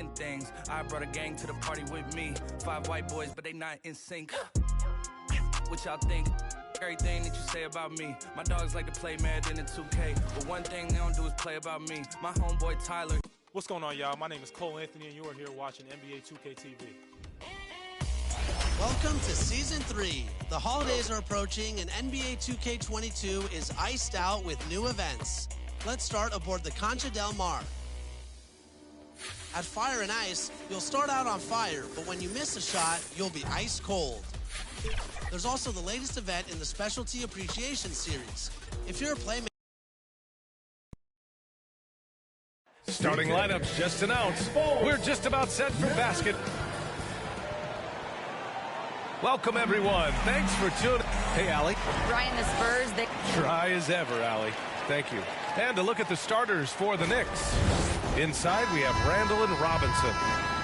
in things. I brought a gang to the party with me. 5 white boys, but they not in sync. What y'all think? Everything that you say about me. My dogs like to play Madden in 2K, but one thing they don't do is play about me. My homeboy Tyler. What's going on, y'all? My name is Cole Anthony, and you are here watching NBA 2K TV. Welcome to Season 3. The holidays are approaching, and NBA 2K22 is iced out with new events. Let's start aboard the Concha del Mar. At Fire and Ice, you'll start out on fire, but when you miss a shot, you'll be ice cold. There's also the latest event in the Specialty Appreciation Series. If you're a playmaker... Starting lineups just announced. We're just about set for basket. Welcome, everyone. Thanks for tuning. Hey, Allie. Ryan, the Spurs, they... Dry as ever, Allie. Thank you. And to look at the starters for the Knicks. Inside, we have Randall and Robinson.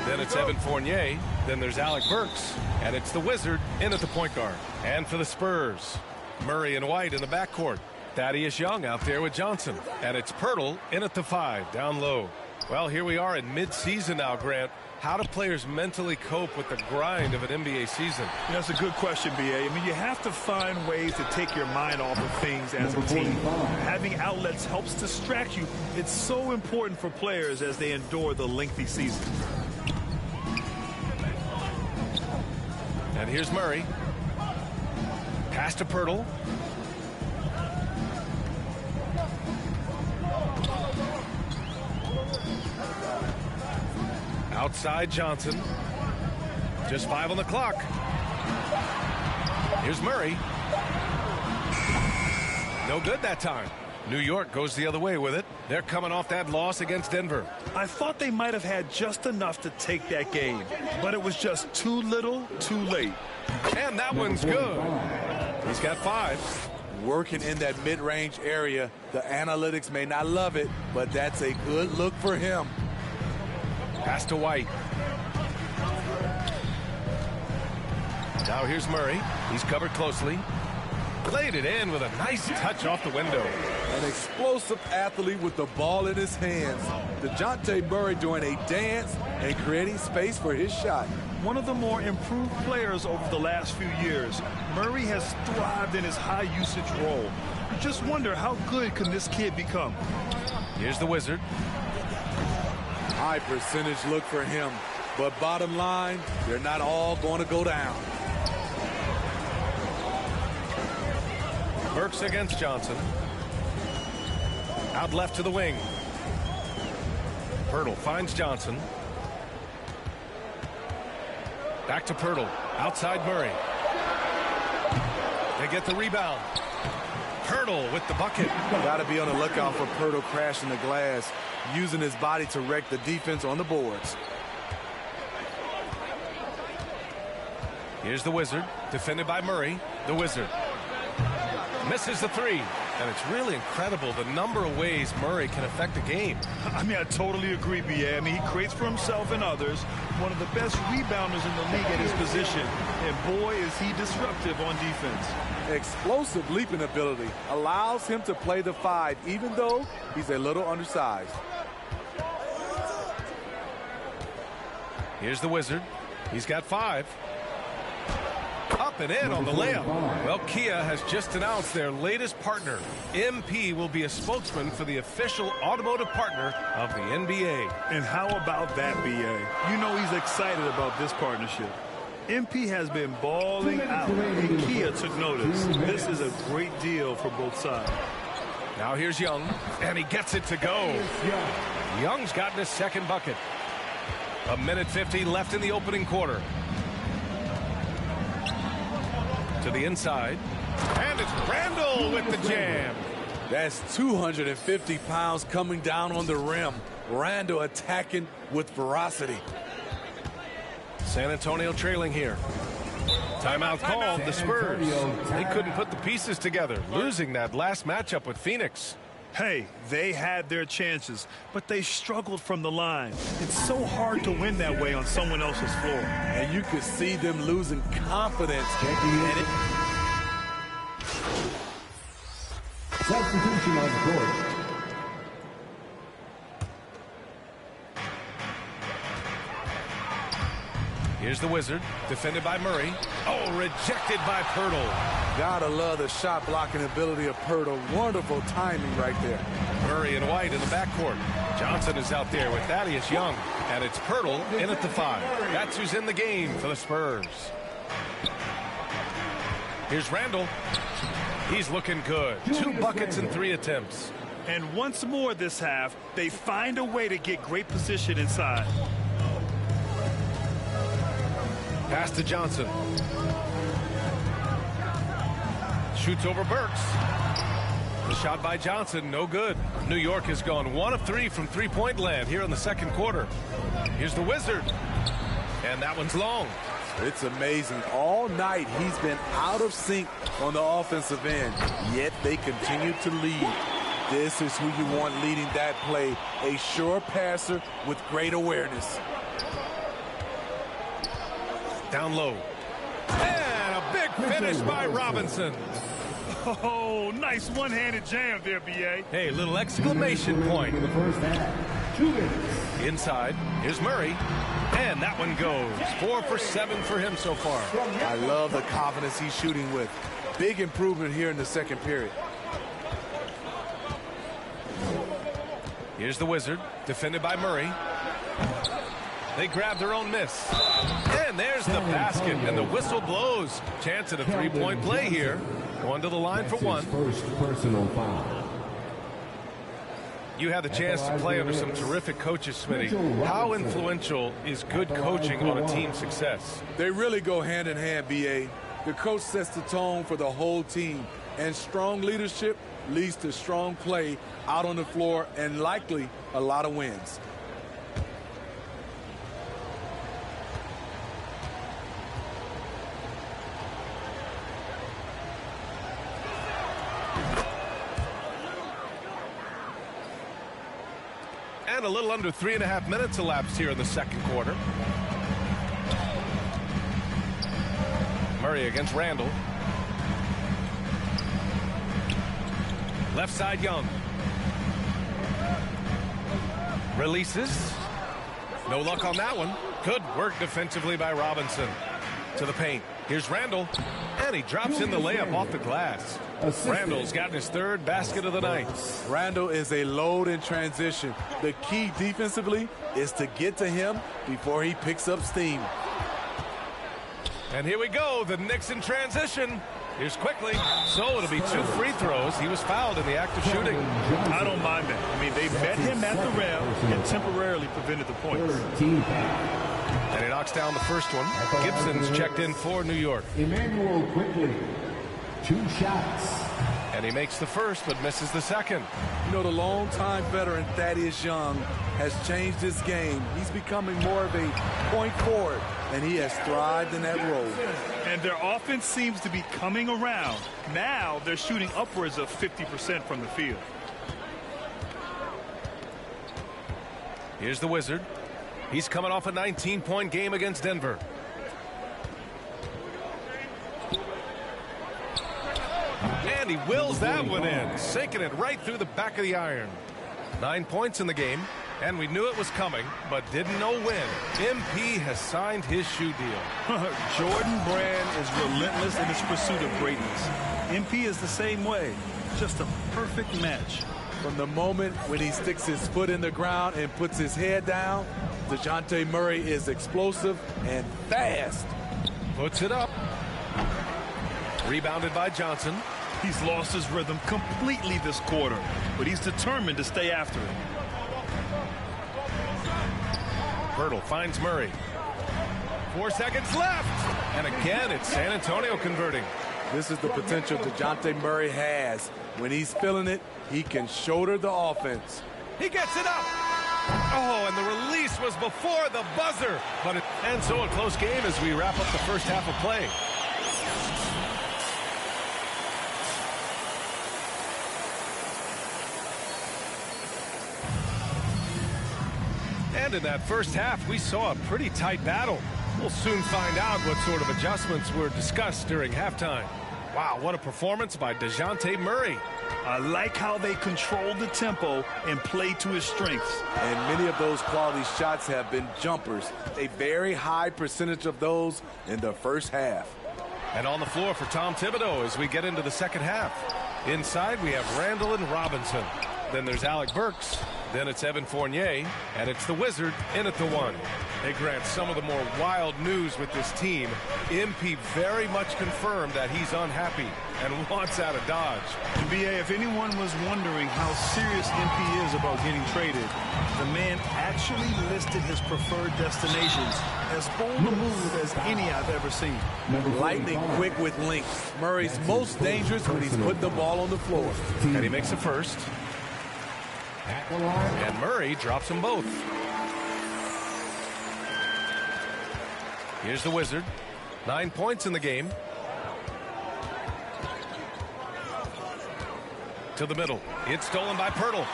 Then it's Evan Fournier. Then there's Alec Burks. And it's the Wizard in at the point guard. And for the Spurs, Murray and White in the backcourt. Thaddeus Young out there with Johnson. And it's Pirtle in at the 5, down low. Well, here we are in mid-season now, Grant. How do players mentally cope with the grind of an NBA season? That's a good question, B.A. I mean, you have to find ways to take your mind off of things as a team. Having outlets helps distract you. It's so important for players as they endure the lengthy season. And here's Murray. Pass to Pirtle. Outside Johnson. Just 5 on the clock. Here's Murray. No good that time. New York goes the other way with it. They're coming off that loss against Denver. I thought they might have had just enough to take that game, but it was just too little, too late. And that one's good. He's got 5. Working in that mid-range area. The analytics may not love it, but that's a good look for him. Pass to White. Now here's Murray. He's covered closely. Played it in with a nice touch off the window. An explosive athlete with the ball in his hands. DeJounte Murray doing a dance and creating space for his shot. One of the more improved players over the last few years. Murray has thrived in his high-usage role. You just wonder how good can this kid become. Here's the Wizard. High percentage look for him. But bottom line, they're not all going to go down. Burks against Johnson. Out left to the wing. Pirtle finds Johnson. Back to Pirtle. Outside Murray. They get the rebound. Pirtle with the bucket. Got to be on the lookout for Pirtle crashing the glass, using his body to wreck the defense on the boards. Here's the Wizard, defended by Murray. The Wizard misses the 3. And it's really incredible the number of ways Murray can affect the game. I mean, I totally agree, B.A. I mean, he creates for himself and others. One of the best rebounders in the league at his position. And boy, is he disruptive on defense. Explosive leaping ability allows him to play the 5, even though he's a little undersized. Here's the Wizard. He's got 5. Up and in on the layup. Well, Kia has just announced their latest partner. MP will be a spokesman for the official automotive partner of the NBA. And how about that, B.A.? You know he's excited about this partnership. MP has been balling out, and Kia took notice. This is a great deal for both sides. Now here's Young, and he gets it to go. Young's gotten his second bucket. 1:50 left in the opening quarter. To the inside, and it's Randall with the jam. That's 250 pounds coming down on the rim. Randall attacking with ferocity. San Antonio trailing here. Timeout called. The Spurs. They couldn't put the pieces together, losing that last matchup with Phoenix. Hey, they had their chances, but they struggled from the line. It's so hard to win that way on someone else's floor. And you could see them losing confidence. Substitution on the court. Here's the Wizard, defended by Murray. Oh, rejected by Pirtle. Gotta love the shot blocking ability of Pirtle. Wonderful timing right there. Murray and White in the backcourt. Johnson is out there with Thaddeus Young. And it's Pirtle in at the 5. That's who's in the game for the Spurs. Here's Randall. He's looking good. 2 buckets and 3 attempts. And once more this half, they find a way to get great position inside. Pass to Johnson. Shoots over Burks. The shot by Johnson, no good. New York has gone 1 of 3 from three-point land here in the second quarter. Here's the Wizard. And that one's long. It's amazing. All night he's been out of sync on the offensive end, yet they continue to lead. This is who you want leading that play. A sure passer with great awareness. Down low. And a big finish by Robinson. Oh, nice one-handed jam there, B.A. Hey, little exclamation point. In the first half, 2 minutes. Inside, here's Murray. And that one goes. 4 for 7 for him so far. I love the confidence he's shooting with. Big improvement here in the second period. Here's the Wizard, defended by Murray. They grab their own miss. And there's the basket, and the whistle blows. Chance at a 3-point play here. Going to the line for 1. First personal foul. You had the chance to play under some terrific coaches, Smitty. How influential is good coaching on a team's success? They really go hand in hand, B.A. The coach sets the tone for the whole team, and strong leadership leads to strong play out on the floor and likely a lot of wins. And a little under 3.5 minutes elapsed here in the second quarter. Murray against Randall. Left side, Young. Releases. No luck on that one. Good work defensively by Robinson. To the paint. Here's Randall. And he drops in the layup off the glass. Randall's gotten his 3rd basket of the night. Randall is a load in transition. The key defensively is to get to him before he picks up steam. And here we go. The Knicks in transition. Here's quickly. So it'll be 2 free throws. He was fouled in the act of shooting. I don't mind that. I mean, they met him at the rim and temporarily prevented the points. And he knocks down the first one. Gibson's checked in for New York. Emmanuel quickly. 2 shots. And he makes the first but misses the second. You know, the longtime veteran Thaddeus Young has changed his game. He's becoming more of a point forward, and he has thrived in that role. And their offense seems to be coming around. Now they're shooting upwards of 50% from the field. Here's the Wizard. He's coming off a 19-point game against Denver. And he wills that one in, sinking it right through the back of the iron. 9 points in the game, and we knew it was coming, but didn't know when. MP has signed his shoe deal. Jordan Brand is relentless in his pursuit of greatness. MP is the same way. Just a perfect match. From the moment when he sticks his foot in the ground and puts his head down, DeJounte Murray is explosive and fast. Puts it up. Rebounded by Johnson. He's lost his rhythm completely this quarter, but he's determined to stay after it. Pirtle finds Murray. 4 seconds left. And again, it's San Antonio converting. This is the potential DeJounte Murray has. When he's feeling it, he can shoulder the offense. He gets it up. Oh, and the release was before the buzzer. And so a close game as we wrap up the first half of play. And in that first half, we saw a pretty tight battle. We'll soon find out what sort of adjustments were discussed during halftime. Wow, what a performance by DeJounte Murray. I like how they control the tempo and play to his strengths. And many of those quality shots have been jumpers. A very high percentage of those in the first half. And on the floor for Tom Thibodeau as we get into the second half. Inside, we have Randall and Robinson. Then there's Alec Burks. Then it's Evan Fournier. And it's the Wizard in at the one. Hey, Grant, some of the more wild news with this team. MP very much confirmed that he's unhappy and wants out of Dodge. NBA, if anyone was wondering how serious MP is about getting traded, the man actually listed his preferred destinations. As bold a move as any I've ever seen. Lightning quick with length. Murray's most dangerous when he's put the ball on the floor. And he makes the first. And Murray drops them both. Here's the Wizard. 9 points in the game. To the middle. It's stolen by Pirtle.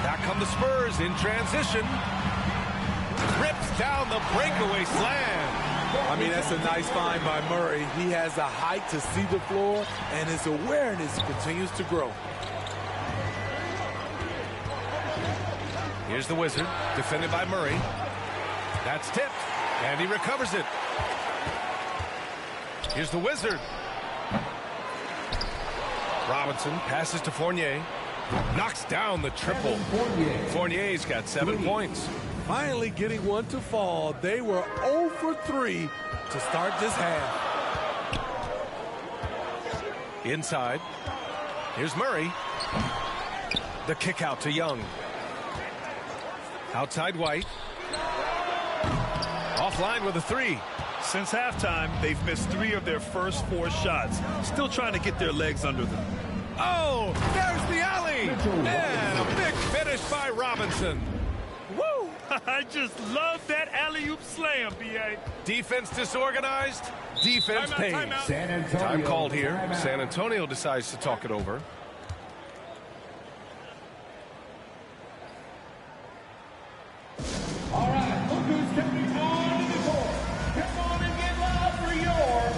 Back come the Spurs in transition. Rips down the breakaway slam. I mean, that's a nice find by Murray. He has the height to see the floor, and his awareness continues to grow. Here's the Wizard, defended by Murray. That's tipped, and he recovers it. Here's the Wizard. Robinson passes to Fournier. Knocks down the triple. Fournier's got 7 points. Finally getting one to fall. They were 0 for 3 to start this half. Inside. Here's Murray. The kick out to Young. Outside White. Offline with a three. Since halftime, they've missed 3 of their first 4 shots. Still trying to get their legs under them. Oh, there's the alley. And a big finish by Robinson. Woo! I just love that alley-oop slam, B.A. Defense disorganized. Defense pays. Time called here. San Antonio decides to talk it over. All right, look who's coming on to the court. Come on and get loud for yours.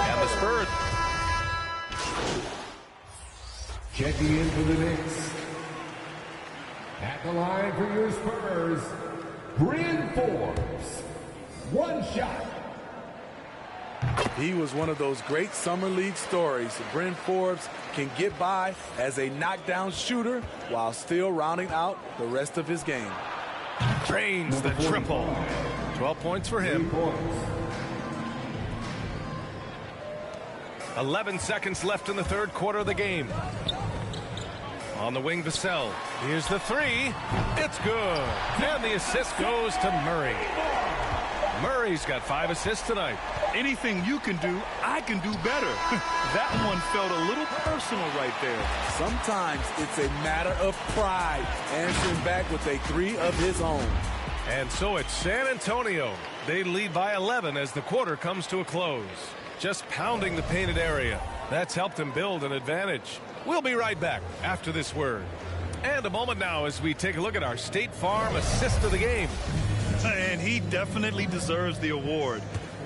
And the Spurs. Checking in for the Knicks. At the line for your Spurs, Bryn Forbes. 1 shot. He was one of those great summer league stories. Bryn Forbes can get by as a knockdown shooter while still rounding out the rest of his game. Drains the triple. 12 points for him. 11 seconds left in the third quarter of the game. On the wing, Vassell. Here's the three. It's good. And the assist goes to Murray. Murray's got 5 assists tonight. Anything you can do, I can do better. That one felt a little personal right there. Sometimes it's a matter of pride, answering back with a 3 of his own. And so it's San Antonio. They lead by 11 as the quarter comes to a close. Just pounding the painted area. That's helped them build an advantage. We'll be right back after this word. And a moment now as we take a look at our State Farm assist of the game. And he definitely deserves the award.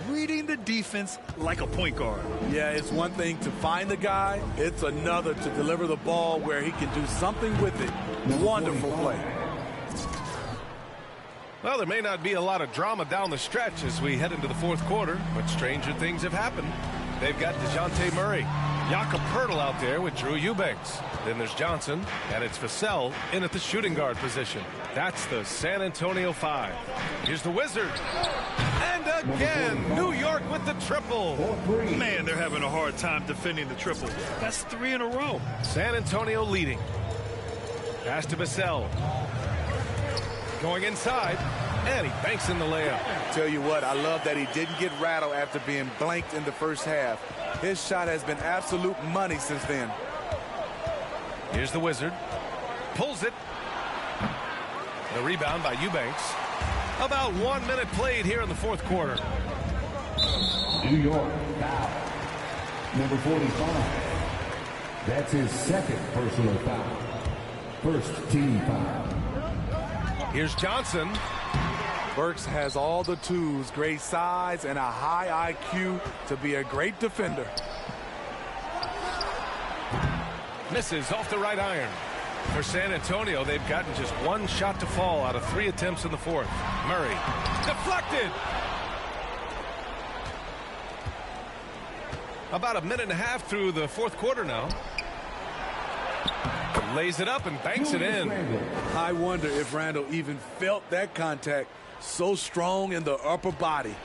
Reading the defense like a point guard. Yeah, it's one thing to find the guy. It's another to deliver the ball where he can do something with it. Wonderful play. Well, there may not be a lot of drama down the stretch as we head into the fourth quarter, but stranger things have happened. They've got DeJounte Murray, Jakob Poeltl out there with Drew Eubanks. Then there's Johnson, and it's Vassell in at the shooting guard position. That's the San Antonio 5. Here's the Wizard. And again, New York with the triple. Man, they're having a hard time defending the triple. That's 3 in a row. San Antonio leading. Pass to Vassell. Going inside, and he banks in the layup. Tell you what, I love that he didn't get rattled after being blanked in the first half. His shot has been absolute money since then. Here's the Wizard. Pulls it. The rebound by Eubanks. About 1 minute played here in the fourth quarter. New York foul. Number 45. That's his second personal foul. First team foul. Here's Johnson. Burks has all the tools, great size and a high IQ to be a great defender. misses off the right iron. For San Antonio, they've gotten just one shot to fall out of 3 attempts in the fourth. Murray, deflected. About a minute and a half through the fourth quarter now. Lays it up and banks it in. I wonder if Randall even felt that contact, so strong in the upper body.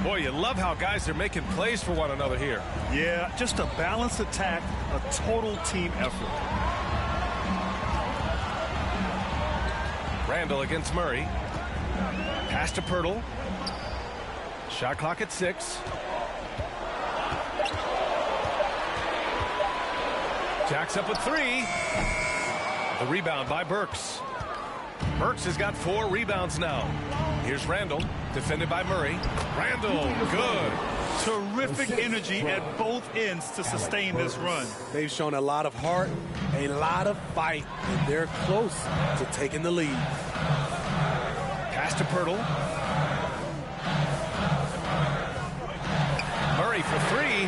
Boy, you love how guys are making plays for one another here. Yeah, just a balanced attack, a total team effort. Randall against Murray. Pass to Pirtle. Shot clock at 6. Jacks up with 3. The rebound by Burks. Burks has got 4 rebounds now. Here's Randall, defended by Murray. Randall, good. Terrific energy at both ends to sustain this run. They've shown a lot of heart, a lot of fight, and they're close to taking the lead. Pass to Pirtle. Murray for 3.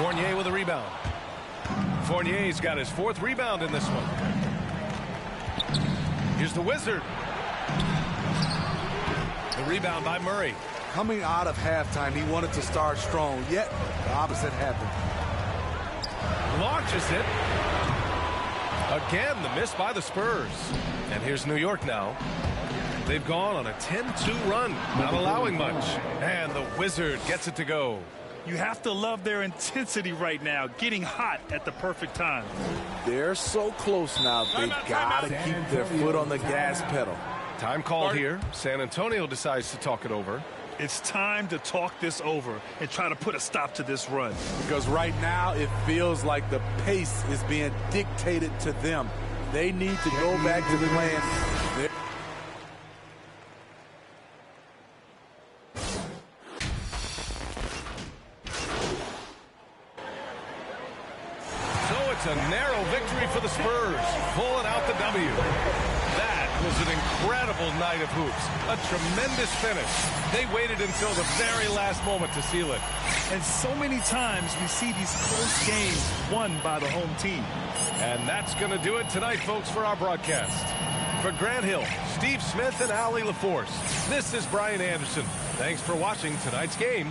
Fournier with a rebound. Fournier's got his 4th rebound in this one. Here's the Wizard. The rebound by Murray. Coming out of halftime, he wanted to start strong, yet the opposite happened. Launches it. Again, the miss by the Spurs. And here's New York now. They've gone on a 10-2 run, not allowing much. And the Wizard gets it to go. You have to love their intensity right now, getting hot at the perfect time. They're so close now, they've got to keep their foot on the gas pedal. Time called here. San Antonio decides to talk it over. It's time to talk this over and try to put a stop to this run. Because right now it feels like the pace is being dictated to them. They need to go back to the plan. It's a narrow victory for the Spurs, pulling out the W. That was an incredible night of hoops. A tremendous finish. They waited until the very last moment to seal it. And so many times we see these close games won by the home team. And that's going to do it tonight, folks, for our broadcast. For Grant Hill, Steve Smith, and Allie LaForce, this is Brian Anderson. Thanks for watching tonight's game,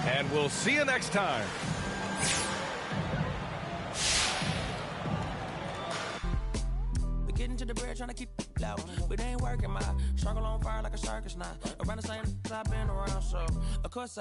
and we'll see you next time. Getting to the bread, trying to keep it loud, but it ain't working. My struggle on fire like a circus now. Around the same I've been around, so of course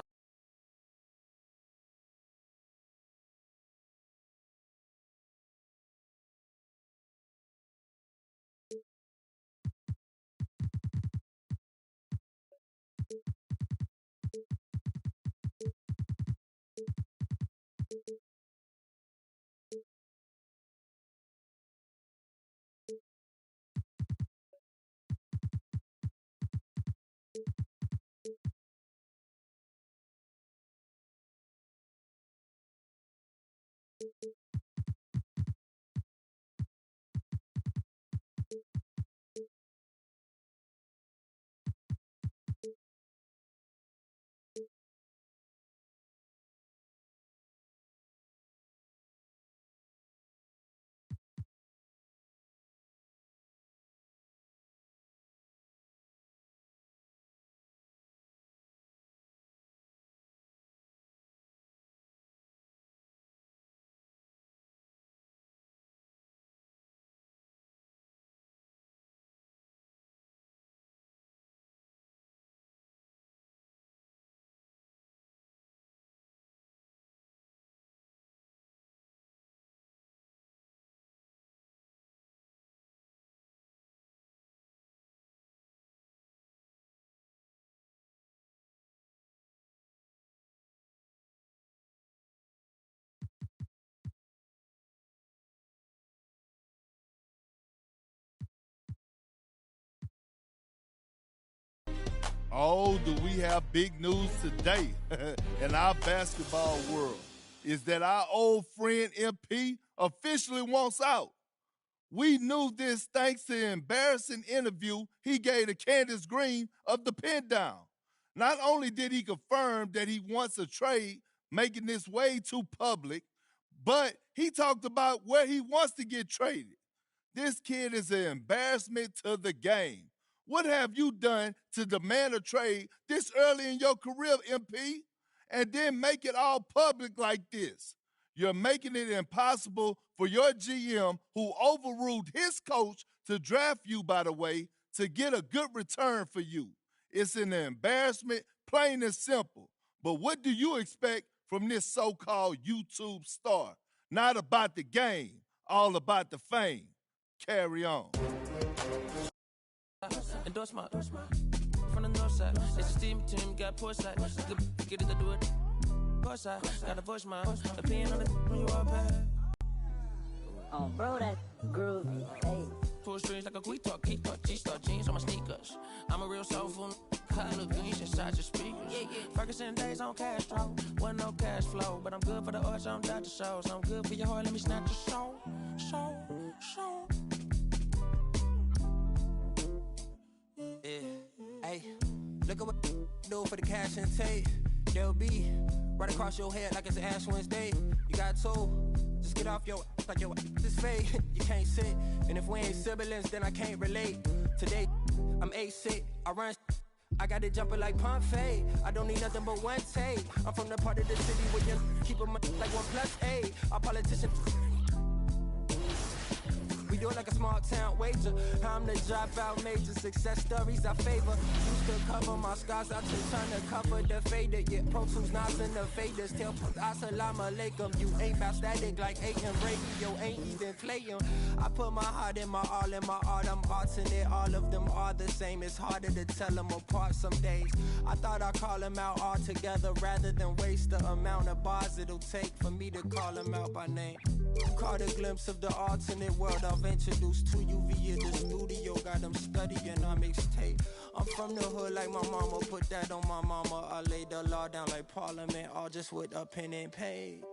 Oh, do we have big news today in our basketball world? Is that our old friend MP officially wants out. We knew this thanks to the embarrassing interview he gave to Candace Green of the Pin Down. Not only did he confirm that he wants a trade, making this way too public, but he talked about where he wants to get traded. This kid is an embarrassment to the game. What have you done to demand a trade this early in your career, MP? And then make it all public like this. You're making it impossible for your GM, who overruled his coach to draft you, by the way, to get a good return for you. It's an embarrassment, plain and simple. But what do you expect from this so-called YouTube star? Not about the game, all about the fame. Carry on. Endorsement from the north side. It's a steam team, got port side. Get it to do it. Port side, got a voice my opinion on it when you all bad. Oh, bro, that groovy. Hey. Pull strings like a quick talk, G-star jeans on my sneakers. I'm a real soulful. I look green, inside your speakers. Ferguson days on Castro, wasn't no cash flow, but I'm good for the arts, I'm Dr. Shows. I'm good for your heart, let me snatch your soul. Yeah, hey, look at what do for the cash intake. They'll be right across your head like it's Ash Wednesday. You got two, just get off your like your is fake. You can't sit, and if we ain't siblings, then I can't relate. Today, I'm A-sick, I run. I got it jumping like Pompeii. I don't need nothing but one take. I'm from the part of the city where you keep them like 1+8. Our politicians. We do it like a small town wager. I'm the dropout major. Success stories I favor. Used to cover my scars. I just turn to cover the fader. Yeah, Pro Tools, Nas, and the faders. Tell Assalamu alaikum. You ain't bout static like AM radio. Ain't even playing. I put my heart in my all in my art. I'm alternate. All of them are the same. It's harder to tell them apart some days. I thought I'd call them out all together rather than waste the amount of bars it'll take for me to call them out by name. Caught a glimpse of the alternate world I've introduced to you via the studio. Got them studying on mixtape. I'm from the hood like my mama. Put that on my mama. I laid the law down like Parliament, all just with a pen and page.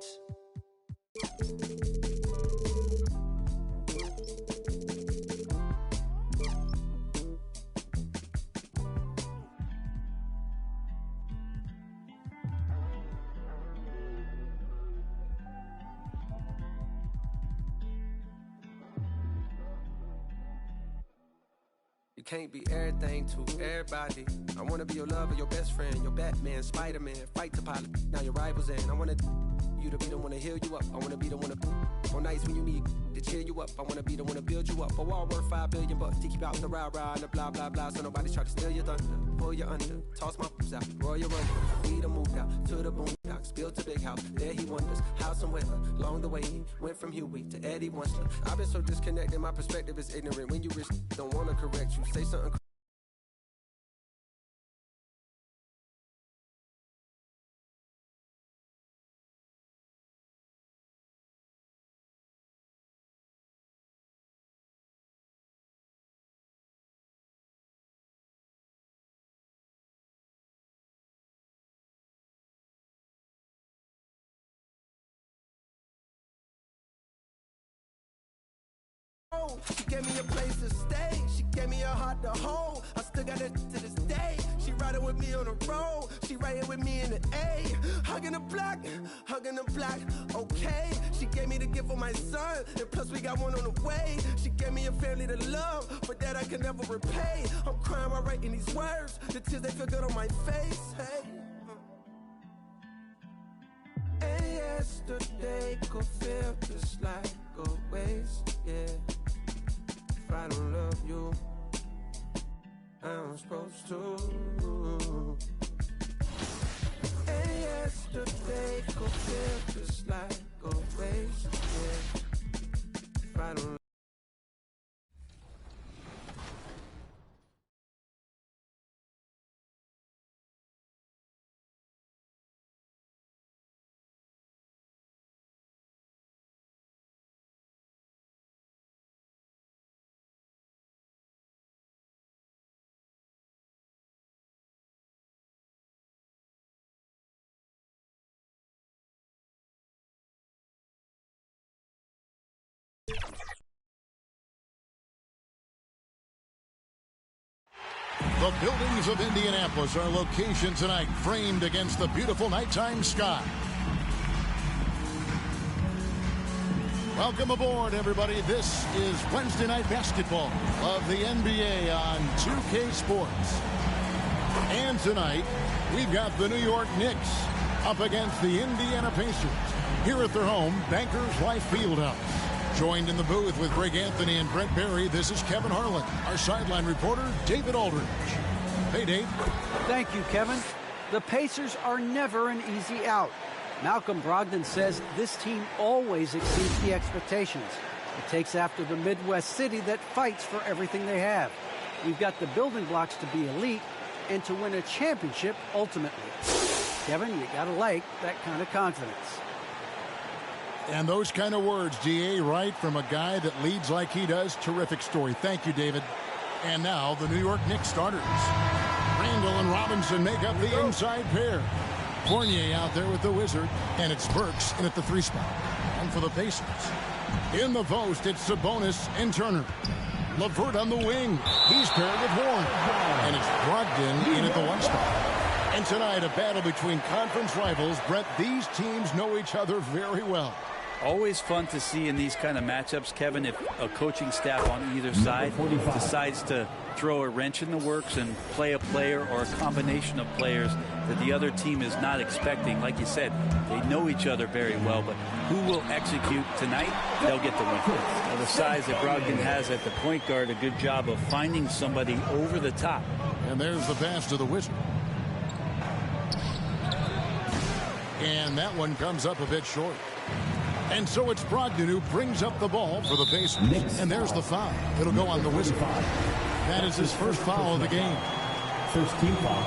Can't be everything to everybody. I wanna be your lover, your best friend, your Batman, Spider-Man, fight the pilot. Now your rivals in. I wanna you to be the one to heal you up. I wanna be the one to on nights when you need to cheer you up. I wanna be the one to build you up. A wall worth $5 billion to keep out the rah-rah and the blah blah blah. So nobody's try to steal your thunder, pull you under, toss my moves out, roll your under. We done moved out to the boondocks, built a big house. There he wonders how some weather. Along the way he went from Huey to Eddie Munster. I've been so disconnected, my perspective is ignorant. When you risk, don't wanna correct you, say something. She gave me a place to stay. She gave me a heart to hold. I still got it to this day. She riding with me on the road. She riding with me in the A. Hugging the block, okay. She gave me the gift for my son, and plus we got one on the way. She gave me a family to love, but that I can never repay. I'm crying while writing these words. The tears, they feel good on my face. Hey. And yesterday could feel just like a waste, yeah. If I don't love you, I'm supposed to. And yesterday could feel just like a waste, yeah. If I don't. The buildings of Indianapolis are location tonight, framed against the beautiful nighttime sky. Welcome aboard, everybody. This is Wednesday Night Basketball of the NBA on 2K Sports. And tonight, we've got the New York Knicks up against the Indiana Pacers here at their home, Bankers Life Fieldhouse. Joined in the booth with Greg Anthony and Brent Barry, this is Kevin Harlan. Our sideline reporter, David Aldridge. Hey, Dave. Thank you, Kevin. The Pacers are never an easy out. Malcolm Brogdon says this team always exceeds the expectations. It takes after the Midwest city that fights for everything they have. We've got the building blocks to be elite and to win a championship ultimately. Kevin, you gotta like that kind of confidence. And those kind of words, DA, right from a guy that leads like he does. Terrific story. Thank you, David. And now the New York Knicks starters. Randall and Robinson make up the inside pair. Fournier out there with the Wizard, and it's Burks in at the 3 spot. And for the Pacers, in the post, it's Sabonis and Turner. LeVert on the wing. He's paired with Warren. And it's Brogdon in at the 1 spot. And tonight, a battle between conference rivals. Brett, these teams know each other very well. Always fun to see in these kind of matchups, Kevin, if a coaching staff on either side decides to throw a wrench in the works and play a player or a combination of players that the other team is not expecting. Like you said, they know each other very well, but who will execute tonight, they'll get the win. Now, the size that Brogdon has at the point guard, a good job of finding somebody over the top. And there's the pass to the Wizard. And that one comes up a bit short. And so it's Brogdon who brings up the ball for the Pacers. And there's the foul. It'll go on the Wizard. That is his first foul of the game. First team foul.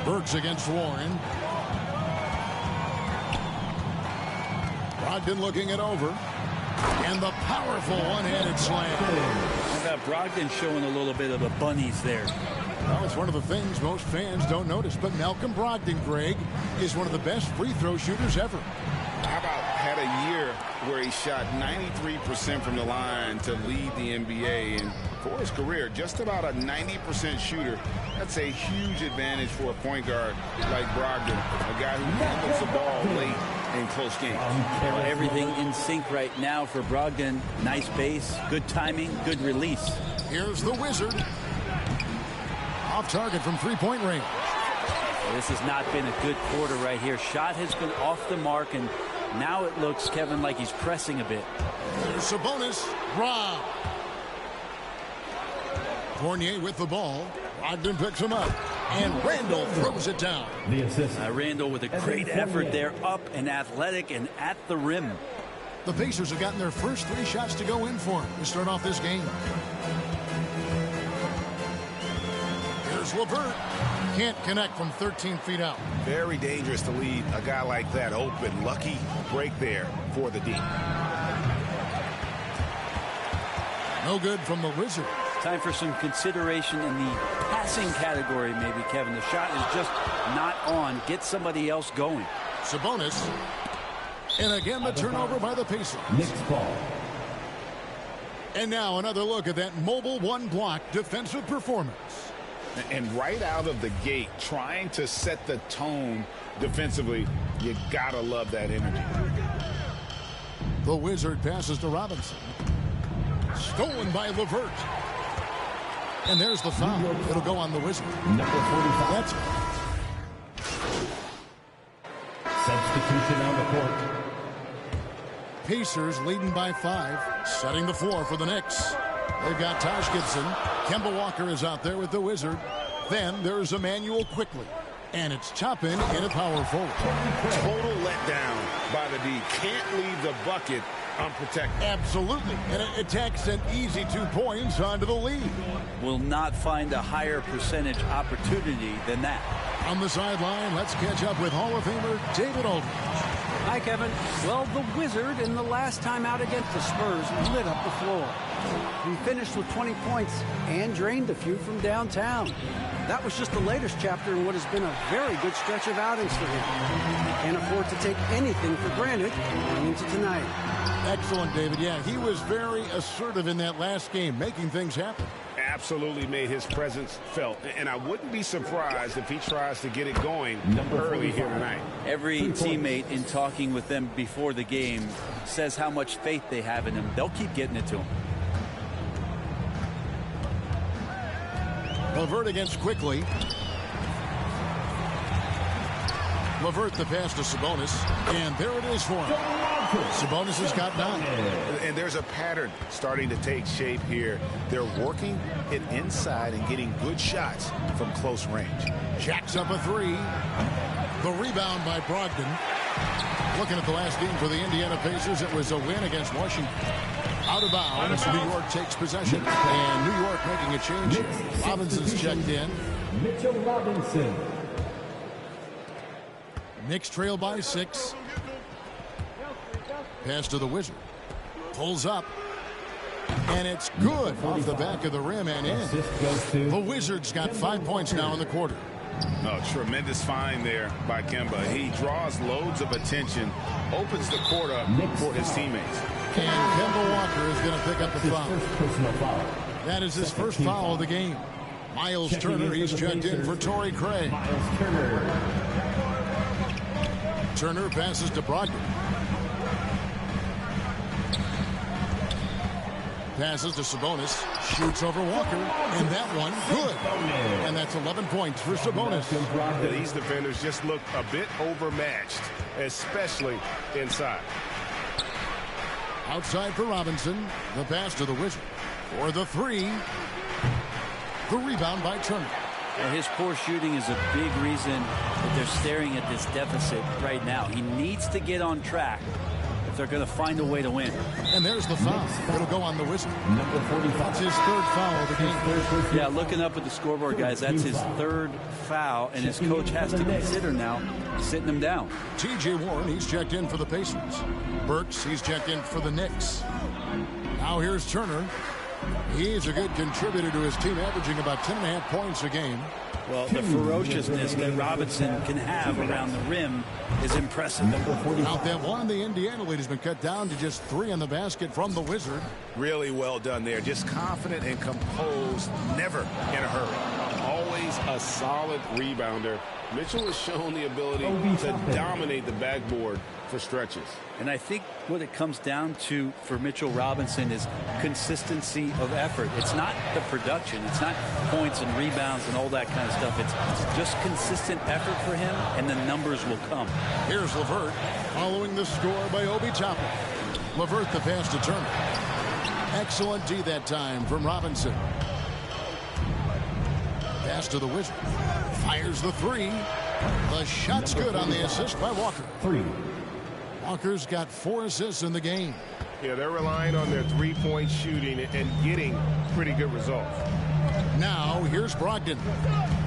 Burks against Warren. Brogdon looking it over. And the powerful one-handed slam. How about Brogdon showing a little bit of the bunnies there? Well, it's one of the things most fans don't notice. But Malcolm Brogdon, Greg, is one of the best free throw shooters ever. How about had a year where he shot 93% from the line to lead the NBA, and for his career, just about a 90% shooter. That's a huge advantage for a point guard like Brogdon, a guy who handles the ball late in close games. Well, everything in sync right now for Brogdon. Nice base, good timing, good release. Here's the Wizard. Off target from three-point range. This has not been a good quarter right here. Shot has been off the mark, and now it looks, Kevin, like he's pressing a bit. There's Sabonis. Rob. Fournier with the ball. Brogdon picks him up. And Randall throws it down. The assist. Randall with a great effort there, up and athletic and at the rim. The Pacers have gotten their first 3 shots to go in for him to start off this game. Here's LeVert. Can't connect from 13 feet out. Very dangerous to lead a guy like that open. Lucky break there for the D. No good from the Wizard. Time for some consideration in the passing category, maybe, Kevin. The shot is just not on. Get somebody else going. Sabonis. And again, the turnover by the Pacers. Knicks ball. And now another look at that mobile one-block defensive performance. And right out of the gate, trying to set the tone defensively, you gotta love that energy. The Wizard passes to Robinson. Stolen by LeVert. And there's the foul. It'll go on the Wizard. Number 45. That's it. Substitution on the court. Pacers leading by 5, setting the floor for the Knicks. They've got Taj Gibson. Kemba Walker is out there with the Wizard. Then there's Emmanuel Quickly. And it's Toppin in a power forward. Total letdown by the D. Can't leave the bucket unprotected. Absolutely. And it takes an easy 2 points onto the lead. Will not find a higher percentage opportunity than that. On the sideline, let's catch up with Hall of Famer David Aldridge. Hi, Kevin. Well, the Wizard, in the last time out against the Spurs, lit up the floor. He finished with 20 points and drained a few from downtown. That was just the latest chapter in what has been a very good stretch of outings for him. Can't afford to take anything for granted going into tonight. Excellent, David. Yeah, he was very assertive in that last game, making things happen. absolutely made his presence felt. And I wouldn't be surprised if he tries to get it going early here tonight. Every teammate in talking with them before the game says how much faith they have in him. They'll keep getting it to him. LeVert against Quickly. LeVert the pass to Sabonis, and there it is for him. Sabonis has got 9. And there's a pattern starting to take shape here. They're working it inside and getting good shots from close range. Jacks up a 3. The rebound by Brogdon. Looking at the last game for the Indiana Pacers, it was a win against Washington. Out of bounds, New York takes possession. And New York making a change here. Robinson's checked in. Mitchell Robinson. Knicks trail by 6. Pass to the Wizard. Pulls up. And it's good off the back of the rim and in. The Wizards got 5 points now in the quarter. Oh, tremendous find there by Kemba. He draws loads of attention, opens the court up for his teammates. And Kemba Walker is going to pick up the foul. That is his first foul of the game. Miles Turner, he's checked in for Torrey Craig. Turner passes to Brogdon. Passes to Sabonis. Shoots over Walker. And that one, good. And that's 11 points for Sabonis. These defenders just look a bit overmatched, especially inside. Outside for Robinson. The pass to the Wizard. For the 3. The rebound by Turner. Well, his poor shooting is a big reason that they're staring at this deficit right now. He needs to get on track if they're going to find a way to win. And there's the foul. It'll go on the Wizard. Number 45. That's his 3rd foul of the game. Yeah, looking up at the scoreboard, guys, that's his 3rd foul, and his coach has to consider now sitting him down. T.J. Warren, he's checked in for the Pacers. Burks, he's checked in for the Knicks. Now here's Turner. He's a good contributor to his team, averaging about 10.5 points a game. Well, the ferociousness that Robinson can have around the rim is impressive. Out that one, the Indiana lead has been cut down to just 3 in the basket from the Wizard. Really well done there. Just confident and composed, never in a hurry. Always a solid rebounder. Mitchell has shown the ability to dominate the backboard for stretches. And I think what it comes down to for Mitchell Robinson is consistency of effort. It's not the production. It's not points and rebounds and all that kind of stuff. It's just consistent effort for him, and the numbers will come. Here's LeVert following the score by Obi Toppin. LeVert the pass to Turner. Excellent D that time from Robinson. Pass to the Wizard. Fires the 3. The shot's good on the assist by Walker. 3. Walker's got 4 assists in the game. Yeah, they're relying on their three-point shooting and getting pretty good results. Now, here's Brogdon.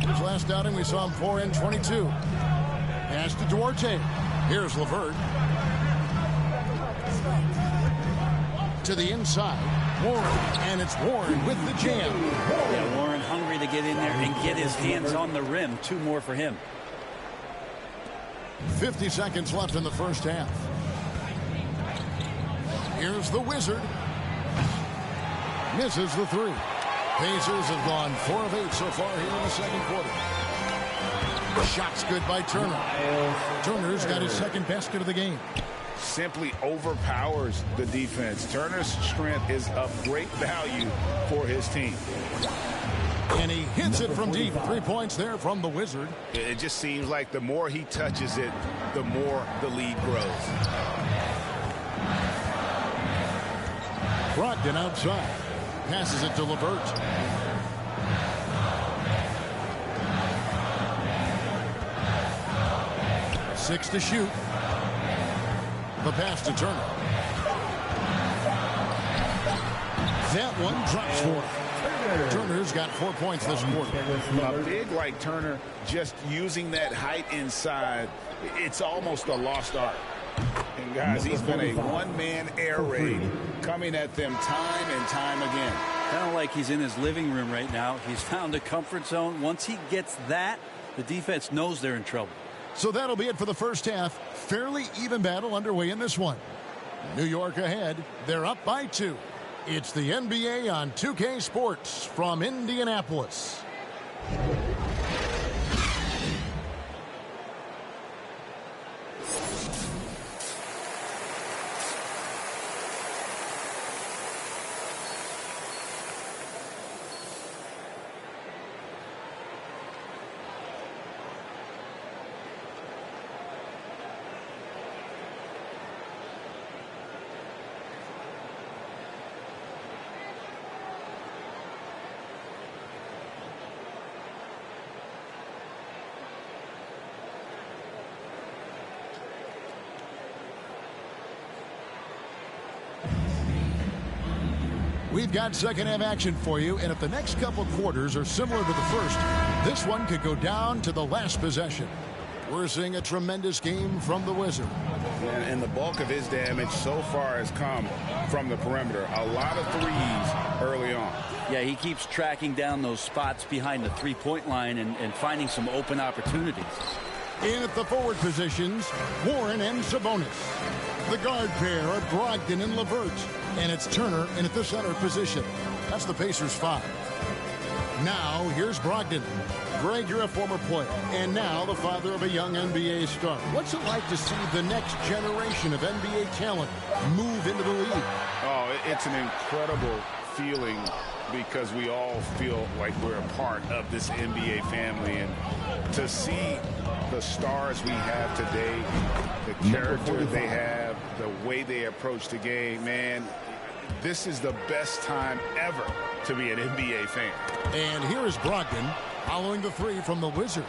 His last outing, we saw him 4 in 22. Pass to Duarte. Here's LeVert. To the inside. Warren, and it's Warren with the jam. Yeah, Warren hungry to get in there and get his hands on the rim. 2 more for him. 50 seconds left in the first half. Here's the Wizard. Misses the 3. Pacers have gone 4 of 8 so far here in the second quarter. Shot's good by Turner. Turner's got his 2nd basket of the game. Simply overpowers the defense. Turner's strength is of great value for his team. And he hits it from deep. 3 points there from the Wizard. It just seems like the more he touches it, the more the lead grows. Brogdon outside. Passes it to LeVert. Six to shoot. The pass to Turner. That one drops for him. Turner's got 4 points this quarter. A big like Turner, just using that height inside, it's almost a lost art. And guys, he's been a one-man air raid coming at them time and time again. Kind of like he's in his living room right now. He's found a comfort zone. Once he gets that, the defense knows they're in trouble. So that'll be it for the first half. Fairly even battle underway in this one. New York ahead. They're up by 2. It's the NBA on 2K Sports from Indianapolis. We've got second half action for you, and if the next couple quarters are similar to the first, this one could go down to the last possession. We're seeing a tremendous game from the Wizard. And the bulk of his damage so far has come from the perimeter. A lot of threes early on. Yeah, he keeps tracking down those spots behind the three-point line and finding some open opportunities. In at the forward positions, Warren and Sabonis. The guard pair are Brogdon and LeVert. And it's Turner in at the center position. That's the Pacers 5. Now, here's Brogdon. Greg, you're a former player, and now the father of a young NBA star. What's it like to see the next generation of NBA talent move into the league? Oh, it's an incredible feeling because we all feel like we're a part of this NBA family. And to see the stars we have today, the character they have, the way they approach the game, man, this is the best time ever to be an NBA fan. And here is Brogdon following the three from the Wizard.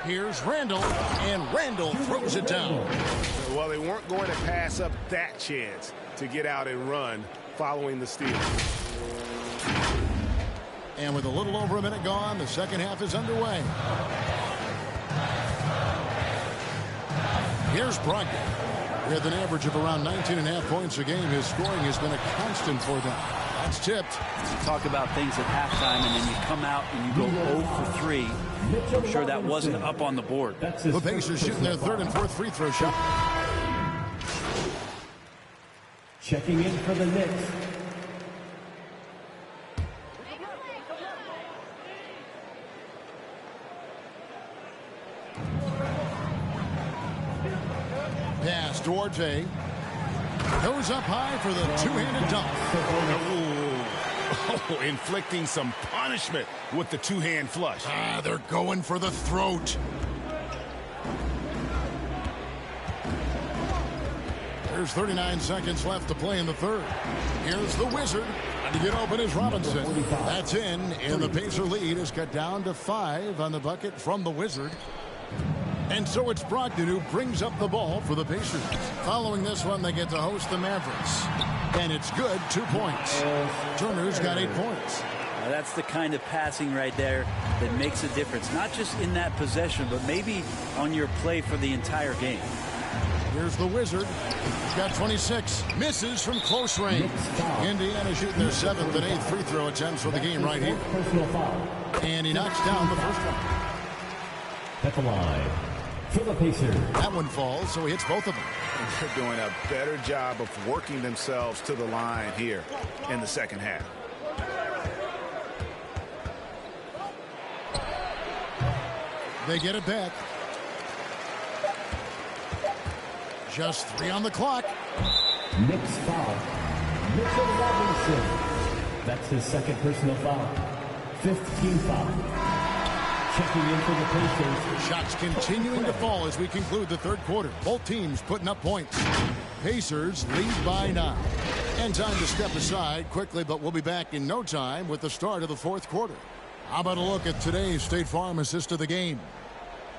Here's Randall, and Randall throws it down. Well, they weren't going to pass up that chance to get out and run following the steal. And with a little over a minute gone, the second half is underway. Here's Brogdon. With an average of around 19.5 points a game, his scoring has been a constant for them. That's tipped. You talk about things at halftime, and then you come out and you go 0 for 3. I'm sure that wasn't up on the board. The Pacers shooting their third and fourth free throw shot. Checking in for the Knicks. Pass Duarte. Goes up high for the two-handed dunk. Oh, inflicting some punishment with the two-hand flush. They're going for the throat. There's 39 seconds left to play in the third. Here's the Wizard. To get open is Robinson. That's in, and the Pacer lead is cut down to 5 on the bucket from the Wizard. And so it's Brogdon who brings up the ball for the Pacers. Following this one, they get to host the Mavericks. And it's good, 2 points. Turner's got 8 points. Now that's the kind of passing right there that makes a difference. Not just in that possession, but maybe on your play for the entire game. Here's the Wizard. He's got 26. Misses from close range. Indiana shooting their 7th and 8th free throw attempts for the game right here. And he knocks down the first one. At the line for the Pacers. That one falls, so he hits both of them. They're doing a better job of working themselves to the line here in the second half. They get it back. Just 3 on the clock. Knicks foul. Mitchell Robinson. That's his second personal foul. 5th team foul. Checking in for the Pacers. Shots continuing to fall as we conclude the third quarter. Both teams putting up points. Pacers lead by 9. And time to step aside quickly, but we'll be back in no time with the start of the fourth quarter. How about a look at today's State Farm assist of the game?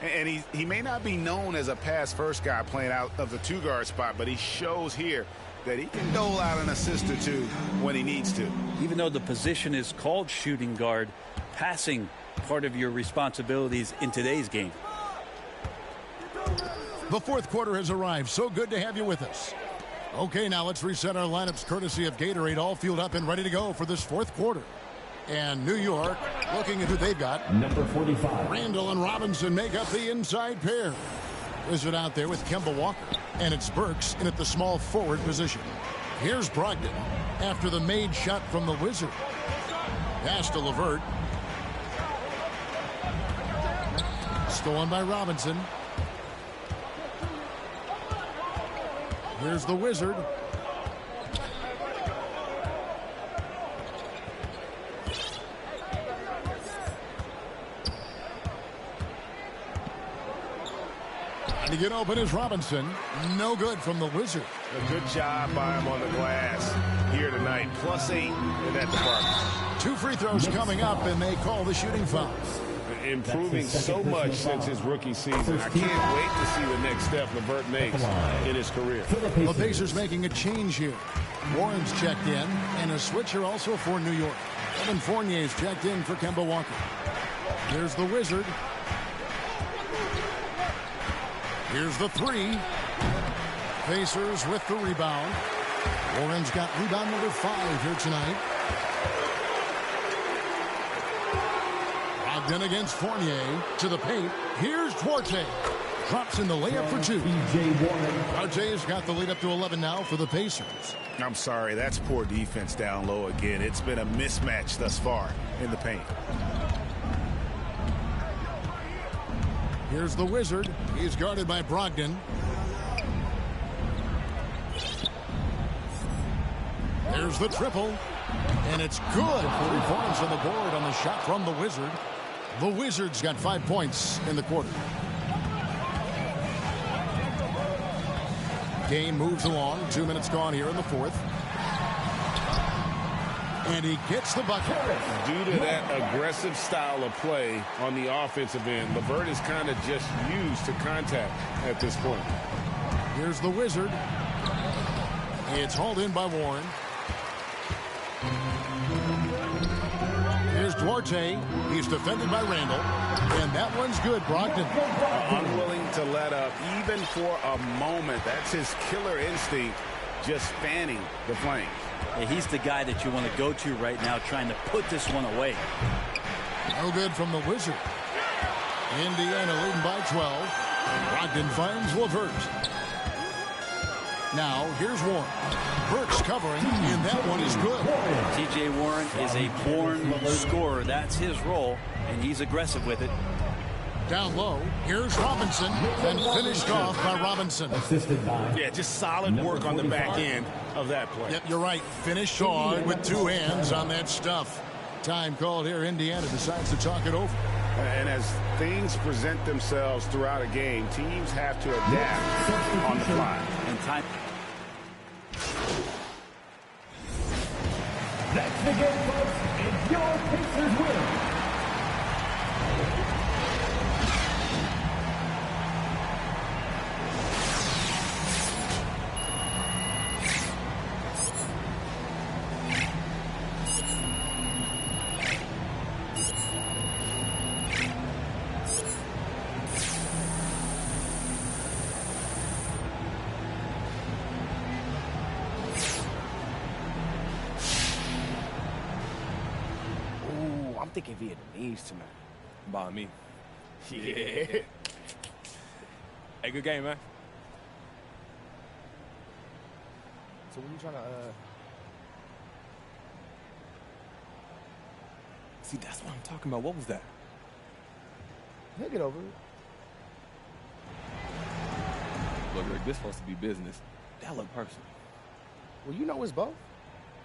And he may not be known as a pass-first guy playing out of the two-guard spot, but he shows here that he can dole out an assist or two when he needs to. Even though the position is called shooting guard, passing part of your responsibilities in today's game. The fourth quarter has arrived. So good to have you with us. Okay, now let's reset our lineups courtesy of Gatorade, all fueled up and ready to go for this fourth quarter. And New York, looking at who they've got. Number 45. Randall and Robinson make up the inside pair. Wizard out there with Kemba Walker. And it's Burks in at the small forward position. Here's Brogdon. after the made shot from the Wizard. Pass to LeVert. Stolen by Robinson. Here's the Wizard. To get open is Robinson. No good from the Wizard. A good job by him on the glass here tonight. +8 in that department. 2 free throws coming up, and they call the shooting foul. Improving so much since his rookie season. I can't wait to see the next step LeVert makes in his career. The Pacers making a change here. Warren's checked in, and a switcher also for New York. Evan Fournier's checked in for Kemba Walker. Here's the Wizard. Here's the 3. Pacers with the rebound. Warren's got rebound number 5 here tonight. Brogdon against Fournier to the paint. Here's Duarte. Drops in the layup for 2. Duarte's got the lead up to 11 now for the Pacers. I'm sorry, that's poor defense down low again. It's been a mismatch thus far in the paint. Here's the Wizard. He's guarded by Brogdon. There's the triple. And it's good. 3 points on the board on the shot from the Wizard. The Wizards got 5 points in the quarter. Game moves along. 2 minutes gone here in the 4th. And he gets the bucket. Due to that aggressive style of play on the offensive end, LeVert is kind of just used to contact at this point. Here's the Wizard. It's hauled in by Warren. Here's Duarte. He's defended by Randall. And that one's good, Brogdon. Unwilling to let up even for a moment. That's his killer instinct, just fanning the flames. Yeah, he's the guy that you want to go to right now, trying to put this one away. No good from the Wizard. Indiana leading by 12. Brogdon finds LeVert. Now, here's Warren. Burks covering, and that one is good. T.J. Warren is a born scorer. That's his role, and he's aggressive with it. Down low, here's Robinson, and finished off by Robinson. Yeah, just solid work on the back end of that play. Yep, you're right. Finished hard with 2 hands on that stuff. Time called here. Indiana decides to talk it over. And as things present themselves throughout a game, teams have to adapt on the fly. And time. That's the game, folks. And your Pacers win. I'm thinking Vietnamese tonight. By me. Yeah. Hey, good game, man. So when you trying to, See, that's what I'm talking about. What was that? He'll get over it. Look, Rick, this supposed to be business. That look personal. Well, you know it's both.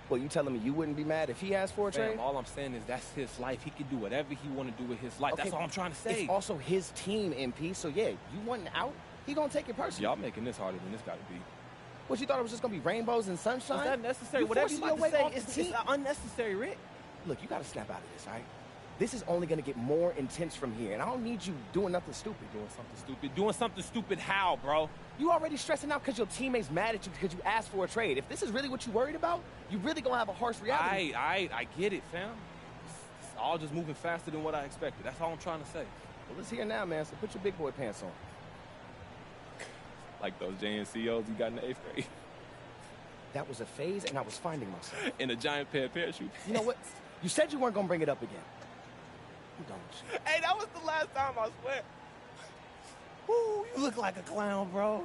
Well, you telling me you wouldn't be mad if he asked for a trade? All I'm saying is that's his life. He can do whatever he want to do with his life. Okay, That's all I'm trying to say. It's also his team, MP. So, yeah, you want out, he going to take it personally. Y'all making this harder than this got to be. What, you thought it was just going to be rainbows and sunshine? Is that necessary? You Whatever you forcing about your to way say off is the team. unnecessary, Rick. Look, you got to snap out of this, all right? This is only going to get more intense from here, and I don't need you doing nothing stupid. Doing something stupid? Doing something stupid how, bro? You already stressing out because your teammate's mad at you because you asked for a trade. If this is really what you worried about, you really going to have a harsh reality. I get it, fam. It's all just moving faster than what I expected. That's all I'm trying to say. Well, it's here now, man, so put your big boy pants on. Like those JNCOs you got in the 8th grade. That was a phase, and I was finding myself. In a giant pair of parachutes. You know what? You said you weren't going to bring it up again. I'm done with you. Hey, that was the last time, I swear. Woo, you look like a clown, bro.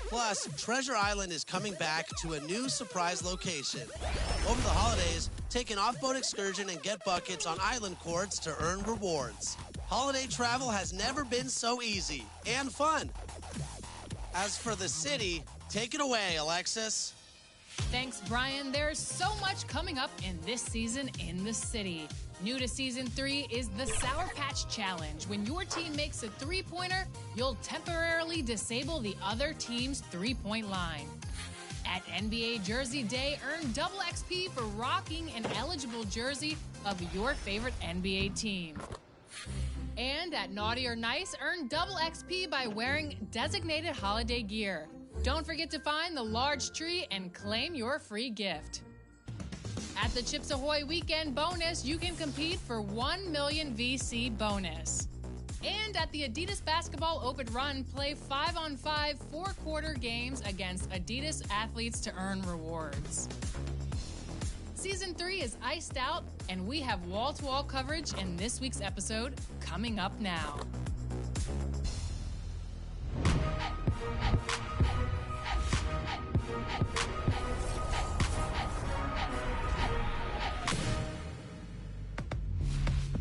Plus, Treasure Island is coming back to a new surprise location. Over the holidays, take an off-boat excursion and get buckets on island courts to earn rewards. Holiday travel has never been so easy and fun. As for the city, take it away, Alexis. Thanks, Brian. There's so much coming up in this season in the city. New to Season 3 is the Sour Patch Challenge. When your team makes a three-pointer, you'll temporarily disable the other team's three-point line. At NBA Jersey Day, earn double XP for rocking an eligible jersey of your favorite NBA team. And at Naughty or Nice, earn double XP by wearing designated holiday gear. Don't forget to find the large tree and claim your free gift. At the Chips Ahoy Weekend Bonus, you can compete for 1 million VC bonus. And at the Adidas Basketball Open Run, play 5-on-5 four-quarter games against Adidas athletes to earn rewards. Season 3 is iced out, and we have wall-to-wall coverage in this week's episode coming up now.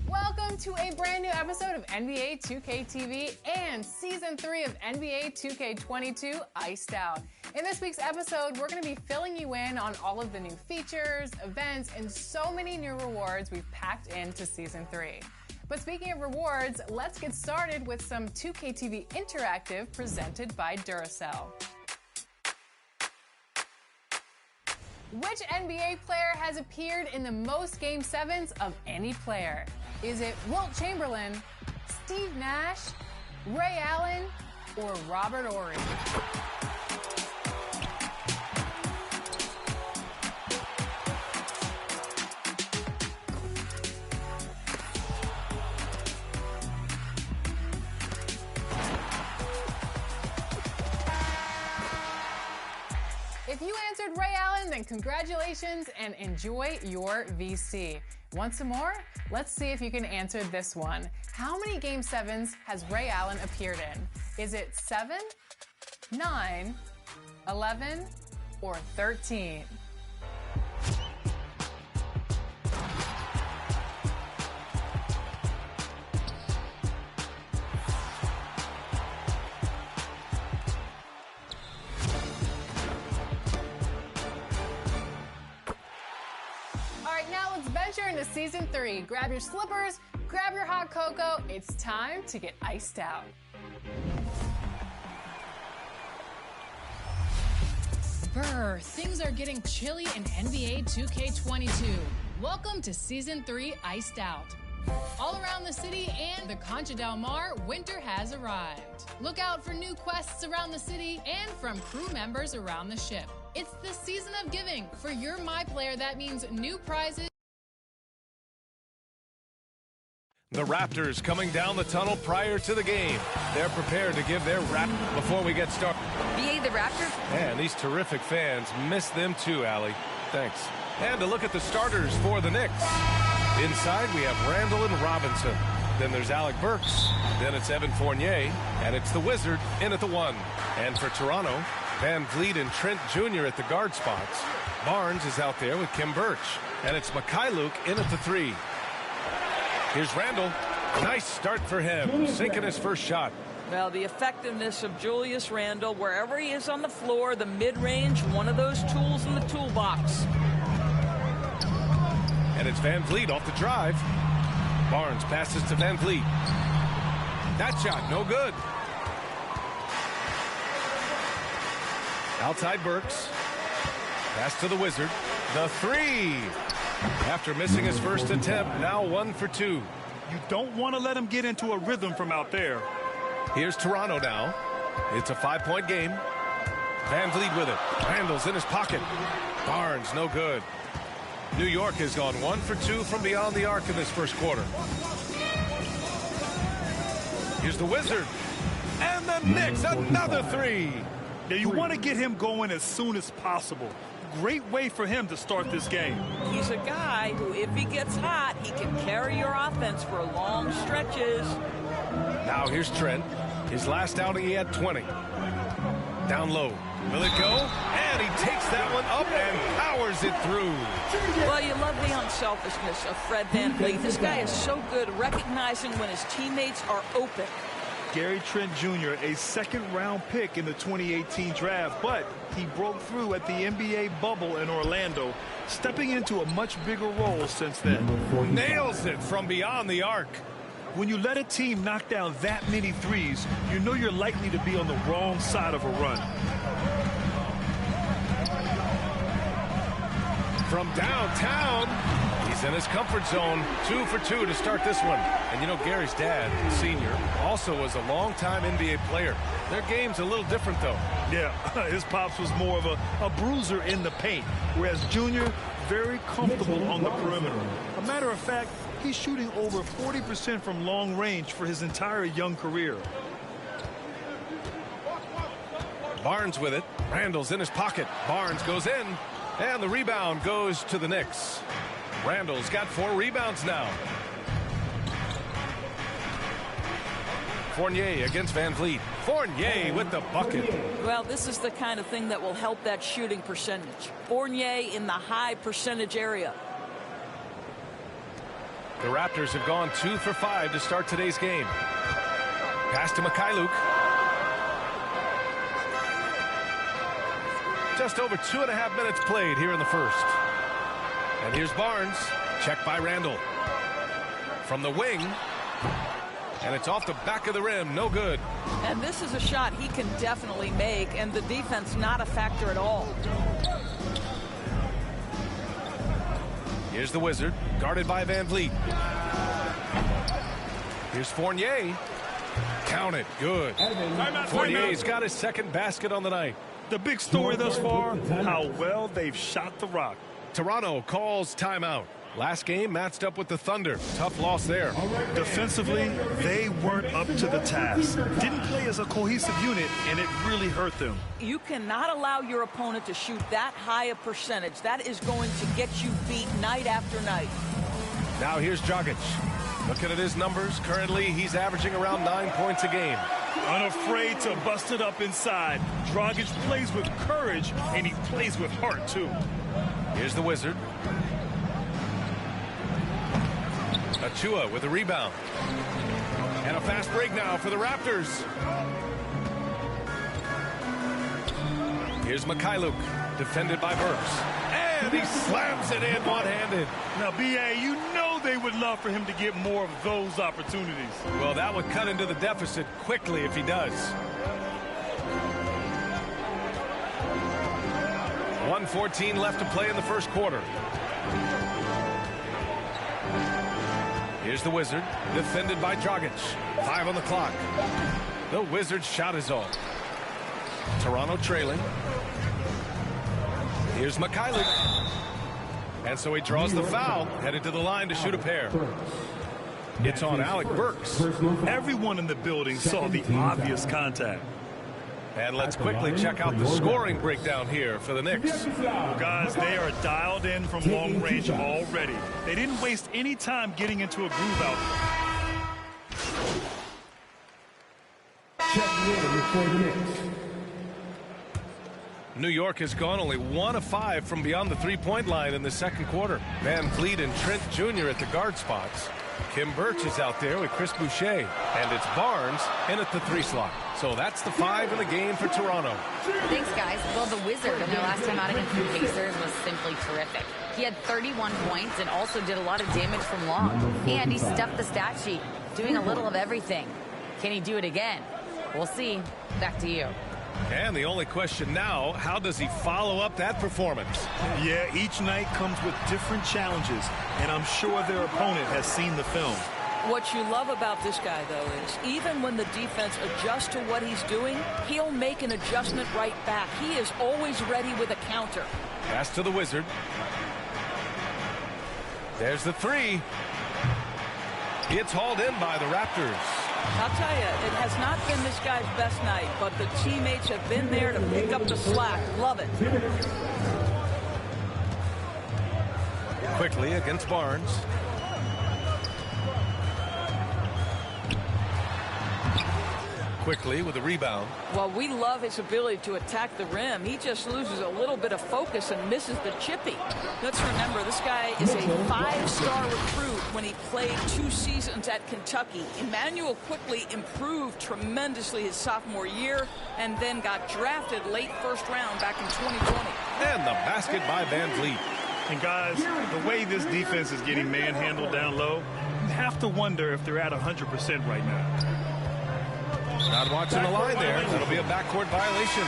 Welcome to a brand new episode of NBA 2K TV and Season 3 of NBA 2K22 Iced Out. In this week's episode, we're going to be filling you in on all of the new features, events, and so many new rewards we've packed into Season 3. But speaking of rewards, let's get started with some 2K TV Interactive presented by Duracell. Which NBA player has appeared in the most Game 7s of any player? Is it Wilt Chamberlain, Steve Nash, Ray Allen, or Robert Horry? If you answered Ray Allen, then congratulations and enjoy your VC. Want some more? Let's see if you can answer this one. How many Game 7s has Ray Allen appeared in? Is it 7, 9, 11, or 13? Into Season 3. Grab your slippers, grab your hot cocoa. It's time to get iced out. Brr, things are getting chilly in NBA 2K22. Welcome to Season 3 Iced Out. All around the city and the Concha del Mar, winter has arrived. Look out for new quests around the city and from crew members around the ship. It's the season of giving. For your My Player, that means new prizes. The Raptors coming down the tunnel prior to the game. They're prepared to give their rap before we get started. BA the Raptors? And these terrific fans miss them too, Allie. Thanks. And to look at the starters for the Knicks. Inside, we have Randall and Robinson. Then there's Alec Burks. Then it's Evan Fournier. And it's the Wizard in at the 1. And for Toronto, Van Vliet and Trent Jr. at the guard spots. Barnes is out there with Kim Birch. And it's Mikhailuk in at the 3. Here's Randall. Nice start for him, sinking his first shot. Well, the effectiveness of Julius Randle, wherever he is on the floor, the mid-range, one of those tools in the toolbox. And it's Van Vliet off the drive. Barnes passes to Van Vliet. That shot, no good. Outside Burks. Pass to the Wizard. The 3. After missing his first attempt, now 1 for 2. You don't want to let him get into a rhythm from out there. Here's Toronto now. It's a 5-point game. Van Vliet with it. Randall's in his pocket. Barnes, no good. New York has gone 1 for 2 from beyond the arc in this first quarter. Here's the Wizard. And the Knicks, another 3. Now you want to get him going as soon as possible. Great way for him to start this game. He's a guy who, if he gets hot, he can carry your offense for long stretches. Now here's Trent. His last outing, he had 20. Down low. Will it go? And he takes that one up and powers it through. Well, you love the unselfishness of Fred VanVleet. This guy is so good recognizing when his teammates are open. Gary Trent Jr., a second-round pick in the 2018 draft, but he broke through at the NBA bubble in Orlando, stepping into a much bigger role since then. Nails it from beyond the arc. When you let a team knock down that many threes, you know you're likely to be on the wrong side of a run. From downtown, he's in his comfort zone. 2 for 2 to start this one. And you know, Gary's dad, senior, also was a longtime NBA player. Their game's a little different, though. Yeah, his pops was more of a bruiser in the paint, whereas Junior, very comfortable on the perimeter. A matter of fact, he's shooting over 40% from long range for his entire young career. Barnes with it. Randall's in his pocket. Barnes goes in. And the rebound goes to the Knicks. Randall's got 4 rebounds now. Fournier against VanVleet. Fournier with the bucket. Well, this is the kind of thing that will help that shooting percentage. Fournier in the high percentage area. The Raptors have gone 2 for 5 to start today's game. Pass to Mikhailuk. Just over 2.5 minutes played here in the first. And here's Barnes. Checked by Randall. From the wing. And it's off the back of the rim. No good. And this is a shot he can definitely make, and the defense not a factor at all. Here's the Wizard. Guarded by VanVleet. Here's Fournier. Count it. Good. Fournier's got his second basket on the night. The big story thus far, how well they've shot the rock. Toronto calls timeout. Last game matched up with the Thunder. Tough loss there. Defensively, they weren't up to the task. Didn't play as a cohesive unit, and it really hurt them. You cannot allow your opponent to shoot that high a percentage. That is going to get you beat night after night. Now here's Dragic. Looking at his numbers, currently he's averaging around 9 points a game. Unafraid to bust it up inside. Dragic plays with courage, and he plays with heart, too. Here's the Wizard. Achua with a rebound. And a fast break now for the Raptors. Here's Mikhailuk, defended by Burks. And he slams it in one-handed. Now, B.A., you know they would love for him to get more of those opportunities. Well, that would cut into the deficit quickly if he does. 1:14 left to play in the first quarter. Here's the Wizard, defended by Dragic. 5 on the clock. The Wizard's shot is off. Toronto trailing. Here's Mikhailuk. And so he draws the foul, headed to the line to shoot a pair. It's on Alec Burks. Everyone in the building saw the obvious contact. And let's quickly check out the scoring breakdown here for the Knicks. Well, guys, they are dialed in from long range already. They didn't waste any time getting into a groove out. New York has gone only 1 of 5 from beyond the three-point line in the second quarter. VanVleet and Trent Jr. at the guard spots. Kim Birch is out there with Chris Boucher. And it's Barnes in at the 3 slot. So that's the 5 in the game for Toronto. Thanks, guys. Well, the Wizard in their last time out against the Pacers was simply terrific. He had 31 points and also did a lot of damage from long. And he stuffed the stat sheet, doing a little of everything. Can he do it again? We'll see. Back to you. And the only question now, how does he follow up that performance? Yeah, each night comes with different challenges, and I'm sure their opponent has seen the film. What you love about this guy, though, is even when the defense adjusts to what he's doing, he'll make an adjustment right back. He is always ready with a counter. Pass to the Wizard. There's the 3. It's hauled in by the Raptors. I'll tell you, it has not been this guy's best night, but the teammates have been there to pick up the slack. Love it. Quickly against Barnes. quickly with a rebound. Well, we love his ability to attack the rim. He just loses a little bit of focus and misses the chippy. Let's remember, this guy is a 5-star recruit when he played 2 seasons at Kentucky. Emmanuel quickly improved tremendously his sophomore year and then got drafted late first round back in 2020. And the basket by Van Vliet. And guys, the way this defense is getting manhandled down low, you have to wonder if they're at 100% right now. Not watching the line there. That'll be a backcourt violation.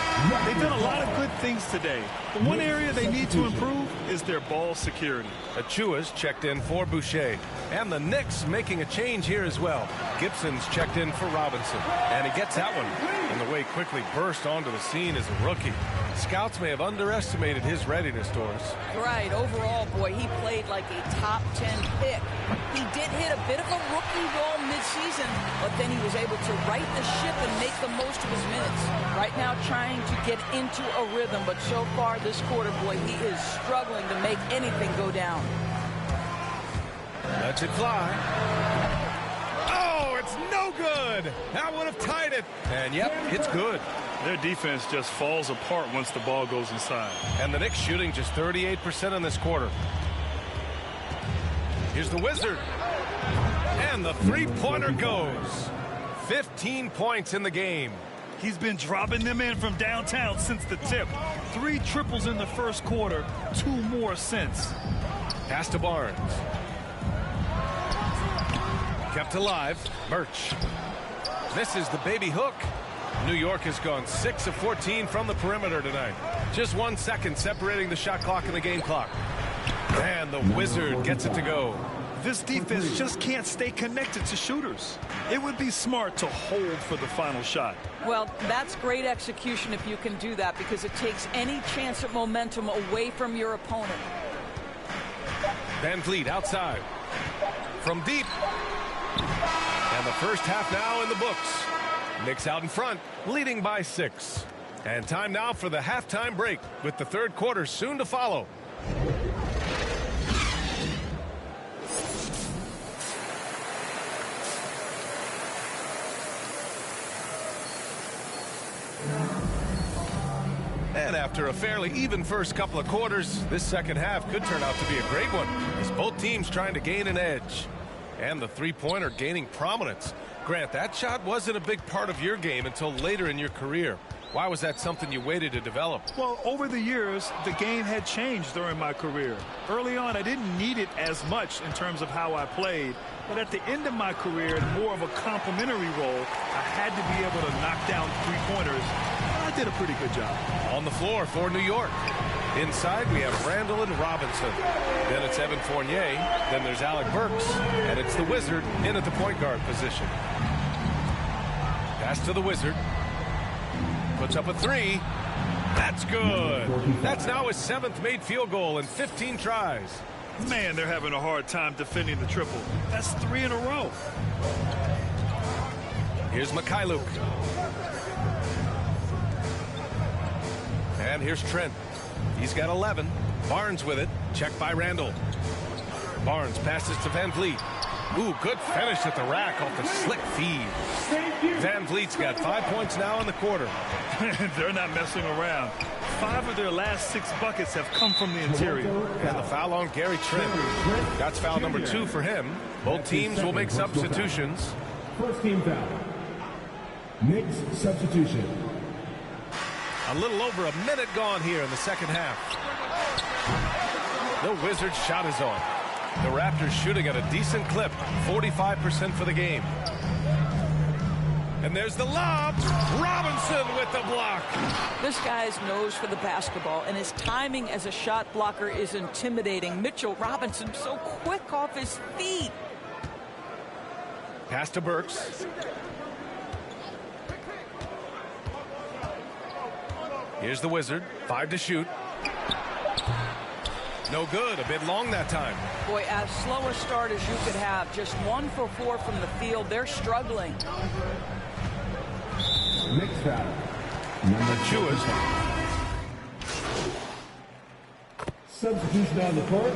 They've done a lot of good things today. The one area they need to improve is their ball security. Achua's checked in for Boucher. And the Knicks making a change here as well. Gibson's checked in for Robinson. And he gets that one. And the way quickly burst onto the scene as a rookie. Scouts may have underestimated his readiness, Doris. Right. Overall, boy, he played like a top 10 pick. He did hit a bit of a rookie wall midseason, but then he was able to right the ship and make the most of his minutes. Right now trying to get into a rhythm, but so far this quarter, boy, he is struggling to make anything go down. Lets it fly. Oh, it's no good. That would have tied it. And yep, it's good. Their defense just falls apart once the ball goes inside. And the Knicks shooting just 38% in this quarter. Here's the Wizard. And the three-pointer goes. 15 points in the game. He's been dropping them in from downtown since the tip. 3 triples in the first quarter, 2 more since. Pass to Barnes. Kept alive. Birch. Misses the baby hook. New York has gone 6 of 14 from the perimeter tonight. Just 1 second separating the shot clock and the game clock. And the Wizard gets it to go. This defense just can't stay connected to shooters. It would be smart to hold for the final shot. Well, that's great execution if you can do that, because it takes any chance of momentum away from your opponent. Van Vliet outside. From deep. And the first half now in the books. Knicks out in front, leading by 6. And time now for the halftime break, with the third quarter soon to follow. And after a fairly even first couple of quarters, this second half could turn out to be a great one, as both teams trying to gain an edge. And the three-pointer gaining prominence. Grant, that shot wasn't a big part of your game until later in your career. Why was that something you waited to develop? Well, over the years, the game had changed during my career. Early on, I didn't need it as much in terms of how I played. But at the end of my career, in more of a complementary role, I had to be able to knock down three-pointers. I did a pretty good job. On the floor for New York. Inside, we have Randall and Robinson. Then it's Evan Fournier. Then there's Alec Burks. And it's the Wizard in at the point guard position. Pass to the Wizard. Puts up a 3. That's good. That's now his 7th made field goal in 15 tries. Man, they're having a hard time defending the triple. That's 3 in a row. Here's Mikhailuk. And here's Trent. He's got 11. Barnes with it. Checked by Randall. Barnes passes to Van Vliet. Ooh, good finish at the rack off the slick feed. Van Vliet's got 5 points now in the quarter. They're not messing around. 5 of their last 6 buckets have come from the interior. And the foul on Gary Trent. That's foul number 2 for him. Both teams will make substitutions. First team foul. Knicks substitution. A little over a minute gone here in the second half. The Wizards' shot is on. The Raptors shooting at a decent clip, 45% for the game. And there's the lob. Robinson with the block. This guy's nose for the basketball, and his timing as a shot blocker is intimidating. Mitchell Robinson so quick off his feet. Pass to Burks. Here's the Wizard. 5 to shoot. No good. A bit long that time. Boy, as slow a start as you could have. Just 1 for 4 from the field. They're struggling. Knicks foul. Number Chewers. Substitution on the court.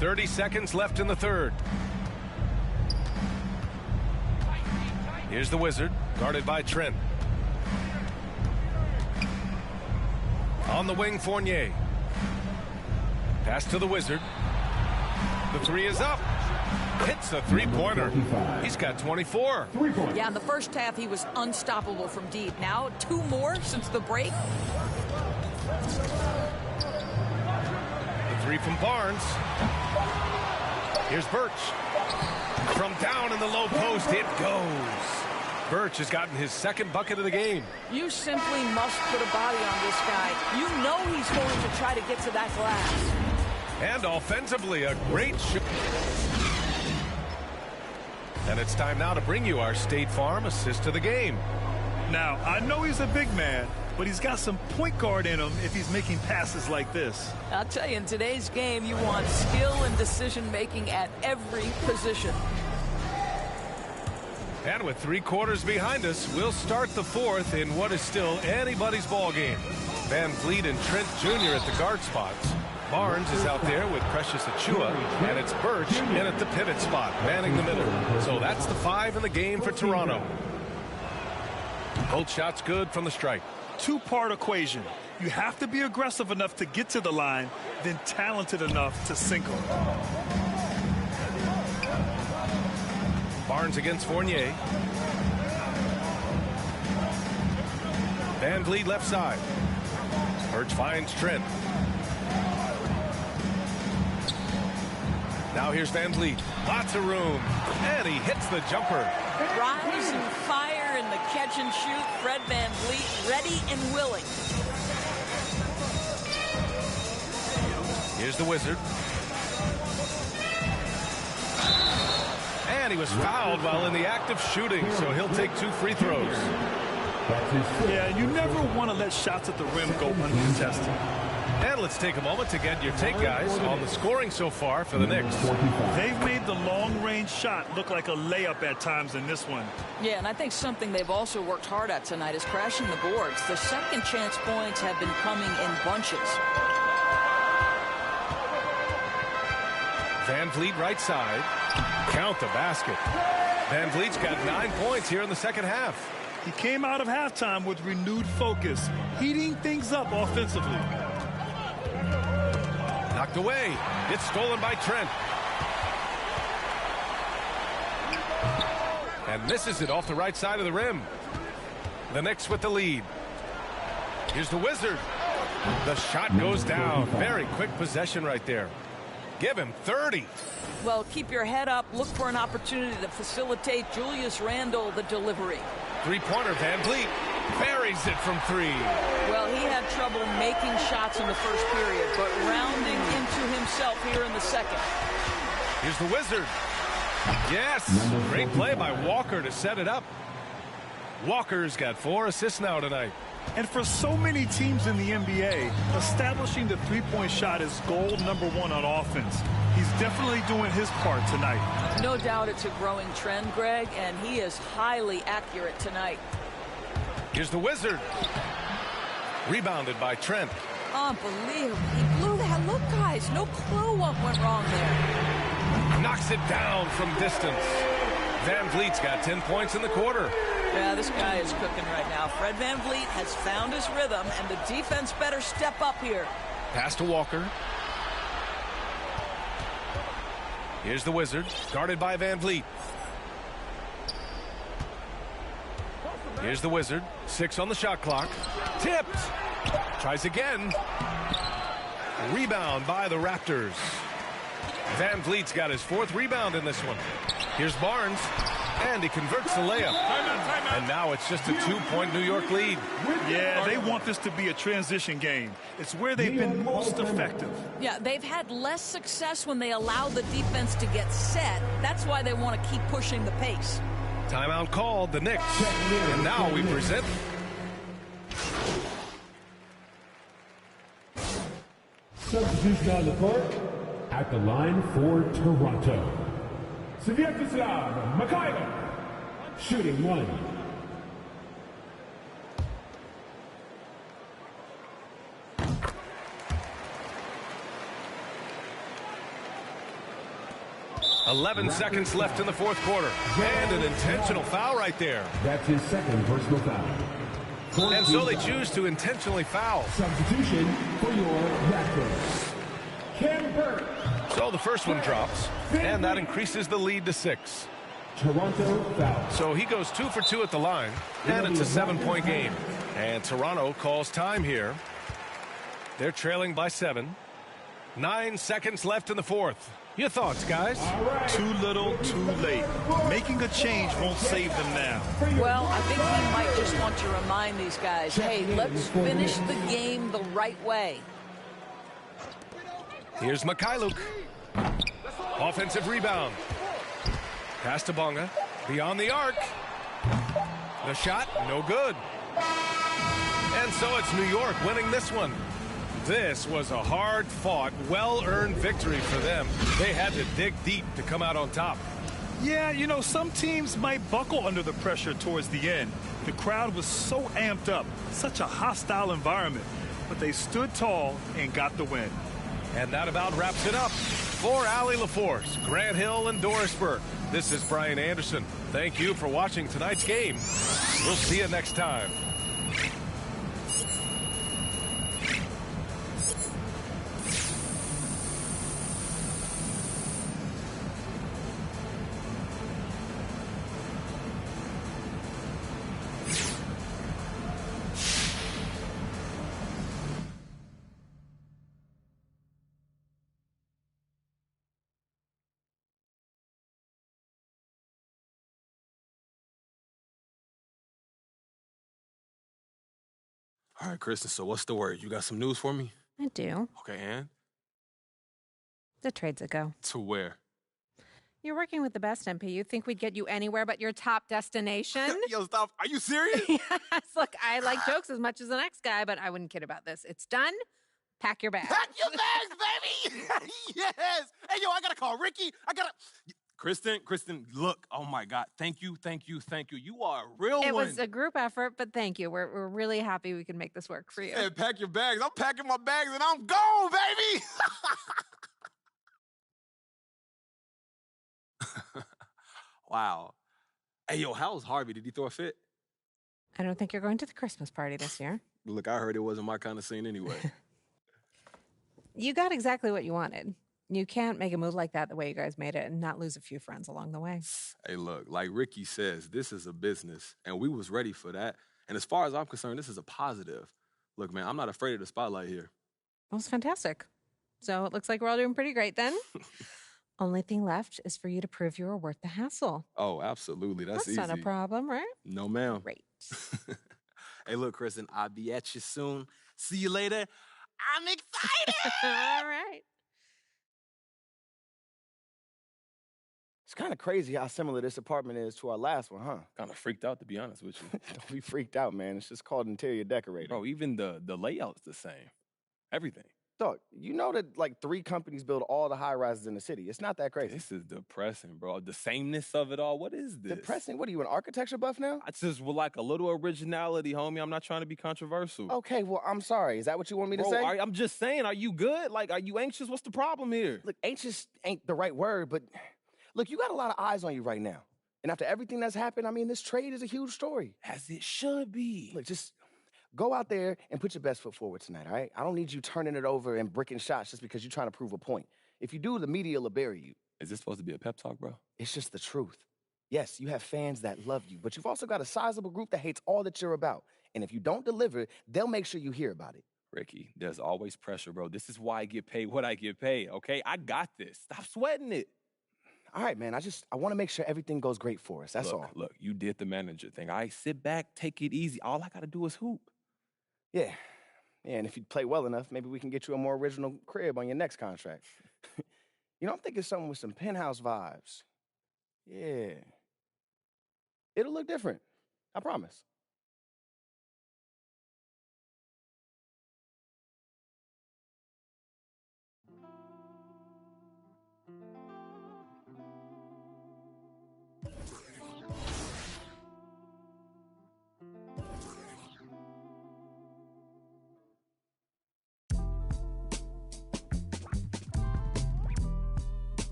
30 seconds left in the third. Here's the Wizard, guarded by Trent. On the wing, Fournier. Pass to the Wizard. The three is up. Hits a three-pointer. He's got 24. Yeah, in the first half, he was unstoppable from deep. Now, 2 more since the break. The three from Barnes. Here's Birch. From down in the low post, it goes. Birch has gotten his second bucket of the game. You simply must put a body on this guy. You know he's going to try to get to that glass. And offensively, a great shot. And it's time now to bring you our State Farm assist of the game. Now, I know he's a big man, but he's got some point guard in him if he's making passes like this. I'll tell you, in today's game, you want skill and decision-making at every position. And with 3 quarters behind us, we'll start the fourth in what is still anybody's ball game. Van Vliet and Trent Jr. at the guard spots. Barnes is out there with Precious Achua, and it's Birch in at the pivot spot, manning the middle. So that's the 5 in the game for Toronto. Both shots good from the stripe. 2-part equation. You have to be aggressive enough to get to the line, then talented enough to sink them. Barnes against Fournier. Van Vliet left side. Birch finds Trent. Now here's Van Vliet. Lots of room. And he hits the jumper. Rise and fire in the catch and shoot. Fred Van Vliet ready and willing. Here's the Wizard. And he was fouled while in the act of shooting, so he'll take 2 free throws. Yeah, you never want to let shots at the rim go uncontested. And let's take a moment to get your take, guys, on the scoring so far for the Knicks. They've made the long-range shot look like a layup at times in this one. Yeah, and I think something they've also worked hard at tonight is crashing the boards. The second chance points have been coming in bunches. Van Vliet right side. Count the basket. Van Vliet's got 9 points here in the second half. He came out of halftime with renewed focus, heating things up offensively. Knocked away. It's stolen by Trent. And misses it off the right side of the rim. The Knicks with the lead. Here's the Wizard. The shot goes down. Very quick possession right there. Give him 30. Well, keep your head up. Look for an opportunity to facilitate Julius Randle the delivery. 3-pointer, Van Vliet buries it from 3. Well, he had trouble making shots in the first period, but rounding into himself here in the second. Here's the Wizard. Yes, great play by Walker to set it up. Walker's got 4 assists now tonight. And for so many teams in the NBA, establishing the three-point shot is goal number 1 on offense. He's definitely doing his part tonight. No doubt it's a growing trend, Greg, and he is highly accurate tonight. Here's the Wizard. Rebounded by Trent. Unbelievable. He blew that. Look, guys, no clue what went wrong there. Knocks it down from distance. Van Vliet's got 10 points in the quarter. Yeah, this guy is cooking right now. Fred Van Vliet has found his rhythm, and the defense better step up here. Pass to Walker. Here's the Wizard, guarded by Van Vliet. Here's the Wizard, 6 on the shot clock. Tipped. Tries again. Rebound by the Raptors. Van Vliet's got his 4th rebound in this one. Here's Barnes, and he converts the layup. And now it's just a 2-point New York lead. Yeah, they want this to be a transition game. It's where they've been most effective. Yeah, they've had less success when they allow the defense to get set. That's why they want to keep pushing the pace. Timeout called, the Knicks. And now we present... Substitution on the court. At the line for Toronto, Sviatoslav Mikhailov, shooting 1. 11 seconds left in the fourth quarter. And an intentional foul right there. That's his second personal foul. And so they choose to intentionally foul. Substitution for your Raptors. Ken Burke. So the first one drops, and that increases the lead to 6. Toronto foul. So he goes 2 for 2 at the line, and it's a 7-point game. And Toronto calls time here. They're trailing by 7. 9 seconds left in the fourth. Your thoughts, guys? Right. Too little, too late. Making a change won't save them now. Well, I think he might just want to remind these guys, hey, let's finish the game the right way. Here's Mikhailuk. Offensive rebound. Pass to Bonga. Beyond the arc. The shot, no good. And so it's New York winning this one. This was a hard-fought, well-earned victory for them. They had to dig deep to come out on top. Yeah, you know, some teams might buckle under the pressure towards the end. The crowd was so amped up, such a hostile environment. But they stood tall and got the win. And that about wraps it up. For Allie LaForce, Grant Hill, and Doris Burke, this is Brian Anderson. Thank you for watching tonight's game. We'll see you next time. All right, Kristen, so what's the word? You got some news for me? I do. Okay, and? The trade's a go. To where? You're working with the best, MP. You think we'd get you anywhere but your top destination? Yo, stop. Are you serious? Yes. Look, I like jokes as much as the next guy, but I wouldn't kid about this. It's done. Pack your bags. Pack your bags, baby! Yes! Hey, yo, I gotta call Ricky. Kristen, look. Oh, my God. Thank you. You are a real one. It was a group effort, but thank you. We're really happy we can make this work for you. Hey, pack your bags. I'm packing my bags, and I'm gone, baby! Wow. Hey, yo, how's Harvey? Did he throw a fit? I don't think you're going to the Christmas party this year. Look, I heard it wasn't my kind of scene anyway. You got exactly what you wanted. You can't make a move like that the way you guys made it and not lose a few friends along the way. Hey, look, like Ricky says, this is a business, and we was ready for that. And as far as I'm concerned, this is a positive. Look, man, I'm not afraid of the spotlight here. Well, it's fantastic. So it looks like we're all doing pretty great then. Only thing left is for you to prove you were worth the hassle. Oh, absolutely. That's easy. Not a problem, right? No, ma'am. Great. Hey, look, Kristen, I'll be at you soon. See you later. I'm excited! All right. It's kind of crazy how similar this apartment is to our last one, huh? Kind of freaked out, to be honest with you. Don't be freaked out, man. It's just called interior decorating. Bro, even the layout's the same. Everything. Dog, you know that like 3 companies build all the high-rises in the city. It's not that crazy. This is depressing, bro. The sameness of it all. What is this? Depressing? What are you, an architecture buff now? I just would like a little originality, homie. I'm not trying to be controversial. Okay, well, I'm sorry. Is that what you want me to say? I'm just saying, are you good? Like, are you anxious? What's the problem here? Look, anxious ain't the right word, but look, you got a lot of eyes on you right now. And after everything that's happened, I mean, this trade is a huge story. As it should be. Look, just go out there and put your best foot forward tonight, all right? I don't need you turning it over and bricking shots just because you're trying to prove a point. If you do, the media will bury you. Is this supposed to be a pep talk, bro? It's just the truth. Yes, you have fans that love you, but you've also got a sizable group that hates all that you're about. And if you don't deliver, they'll make sure you hear about it. Ricky, there's always pressure, bro. This is why I get paid what I get paid, okay? I got this. Stop sweating it. All right, man, I want to make sure everything goes great for us. That's all. Look, you did the manager thing. All right, sit back, take it easy. All I got to do is hoop. Yeah, and if you play well enough, maybe we can get you a more original crib on your next contract. You know, I'm thinking something with some penthouse vibes. Yeah. It'll look different. I promise.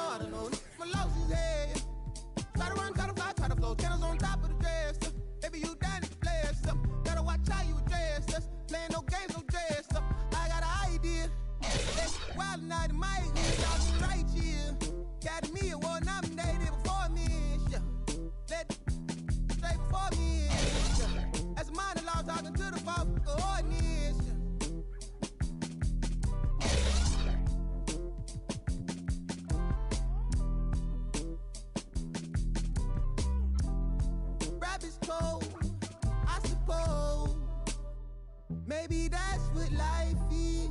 I don't know. My loss is head. Try to run, try to fly, try to flow. Channels on top of the dress. Baby, you done it, blessed. Gotta watch how you dress. Playing no games, no dress. I got an idea. That's wild night in my hood. Y'all been right here. Academy Award nominated before me. Let straight before me. That's a minor law talking to the false ordinance. Rabbit's cold, I suppose. Maybe that's what life is.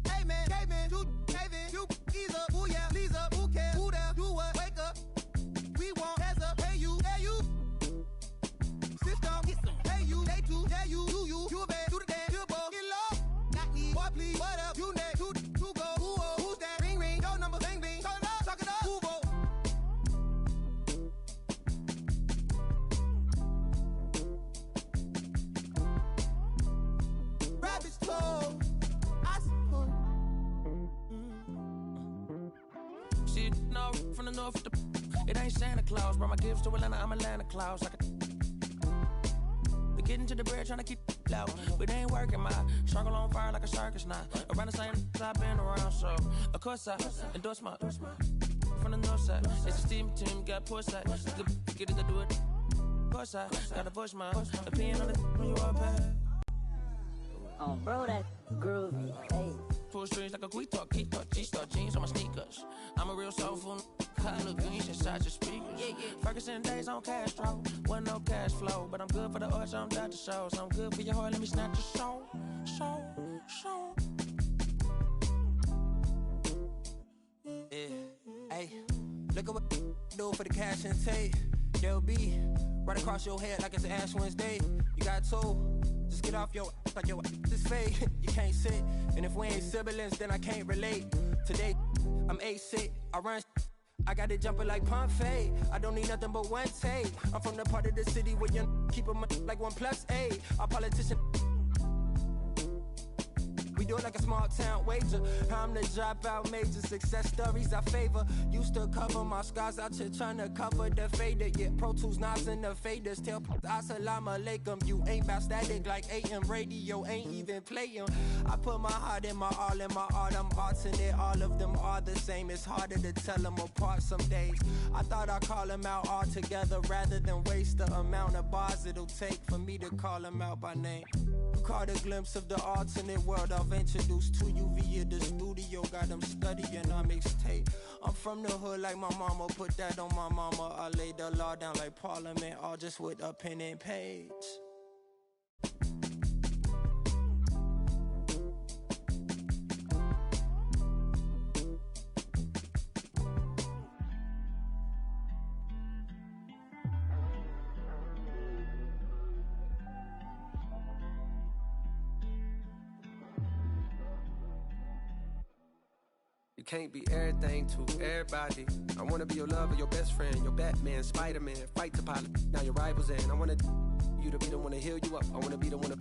Hey man, you ease up, ooh yeah, please up, who cares, who there, do what, wake up. We won't hands up, hey you, system, get some, hey you, they too, tell you, do you bad, do the dance, do the ball, get low, not me, boy please, what up, you next, two go, who's that, ring, your number, bang, talk it up, who vote. Rabbit's cold, I suppose. See, no, from the north, it ain't Santa Claus. Brought my gifts to Atlanta, I'm Atlanta Claus. We getting to the bread, trying to keep it low. But it ain't working, my circle on fire like a circus now. Around the same I've been around, so of course I endorse my from the north side. It's a steam team, got poor side. Get it to do it. Of course I gotta voice my opinion on it when you are bad. Oh, bro, that groovy. Hey. Full strings like a guitar, G-star jeans on my sneakers. I'm a real soulful, hot look green inside your speakers. Ferguson days on Castro, wasn't no cash flow, but I'm good for the arts, I'm Dr. Show. So I'm good for your heart, let me snatch your soul. Yeah, hey, look at what do for the cash and take. They'll be right across your head like it's Ash Wednesday. You got two, just get off your like your is fake. You can't sit, and if we ain't siblings, then I can't relate. Today, I'm A-sick, I run, I got it jumping like pump fade. I don't need nothing but one take. I'm from the part of the city where you keep them like 1+8. Our politician. We do it like a small town wager. I'm the dropout major. Success stories I favor. Used to cover my scars out here trying to cover the fader. Yeah, Pro Tools, knobs, and the faders. Tell Assalamu alaikum. You ain't bout static like AM radio. Ain't even playing. I put my heart in my all in my art. I'm arts in it. All of them are the same. It's harder to tell them apart some days. I thought I'd call them out all together rather than waste the amount of bars it'll take for me to call them out by name. Caught a glimpse of the alternate world I've introduced to you via the studio. Got them studying our mixtape. I'm from the hood like my mama. Put that on my mama. I laid the law down like Parliament, all just with a pen and page. You can't be everything to everybody. I wanna be your lover, your best friend, your Batman, Spider-Man, fight to pilot. Now your rivals in. I wanna you to be the one to heal you up. I wanna be the one to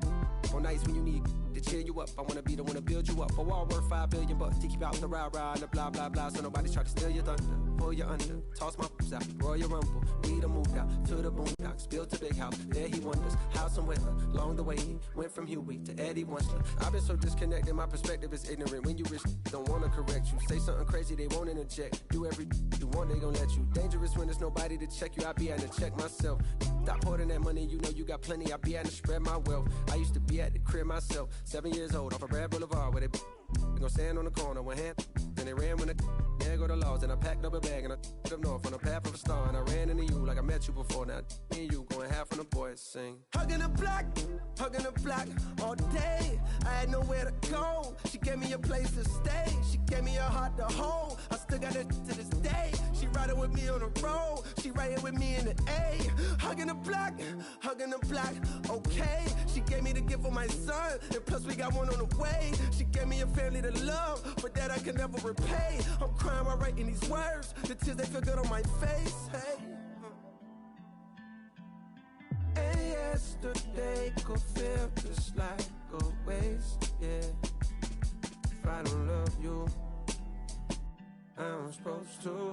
on nights when you need to cheer you up. I wanna be the one to build you up. A wall worth $5 billion to keep out the rah-rah and the blah blah blah. So nobody's try to steal your thunder, pull you under, toss my f***s out, Royal Rumble. We done moved out to the boondocks, built a big house. There he wonders how some weather. Along the way he went from Huey to Eddie Winsler. I've been so disconnected, my perspective is ignorant. When you wish don't wanna correct you, say something crazy they won't interject. Do every you want they gon' let you. Dangerous when there's nobody to check you. I be having to check myself. Stop hoarding that money, you know you got plenty. I be having to spread my wealth. I used to be at the crib myself, 7 years old, off a Red Boulevard where they gon' stand on the corner, one hand, then they ran when there go the laws, and I packed up a bag and I up north on the path of a star, and I ran into you like I met you before. Now me and you going half on the boys sing. Hugging the block all day. I had nowhere to go. She gave me a place to stay. She gave me a heart to hold. I still got it to this day. She riding with me on the road. She riding with me in the A. Hugging the block, okay. She gave me the gift of my son, and plus we got one on the way. She gave me a family to love, but that I can never repay. I'm crying while writing these words. The tears, they feel good on my face, hey. And yesterday could feel just like a waste, yeah. If I don't love you, I'm supposed to.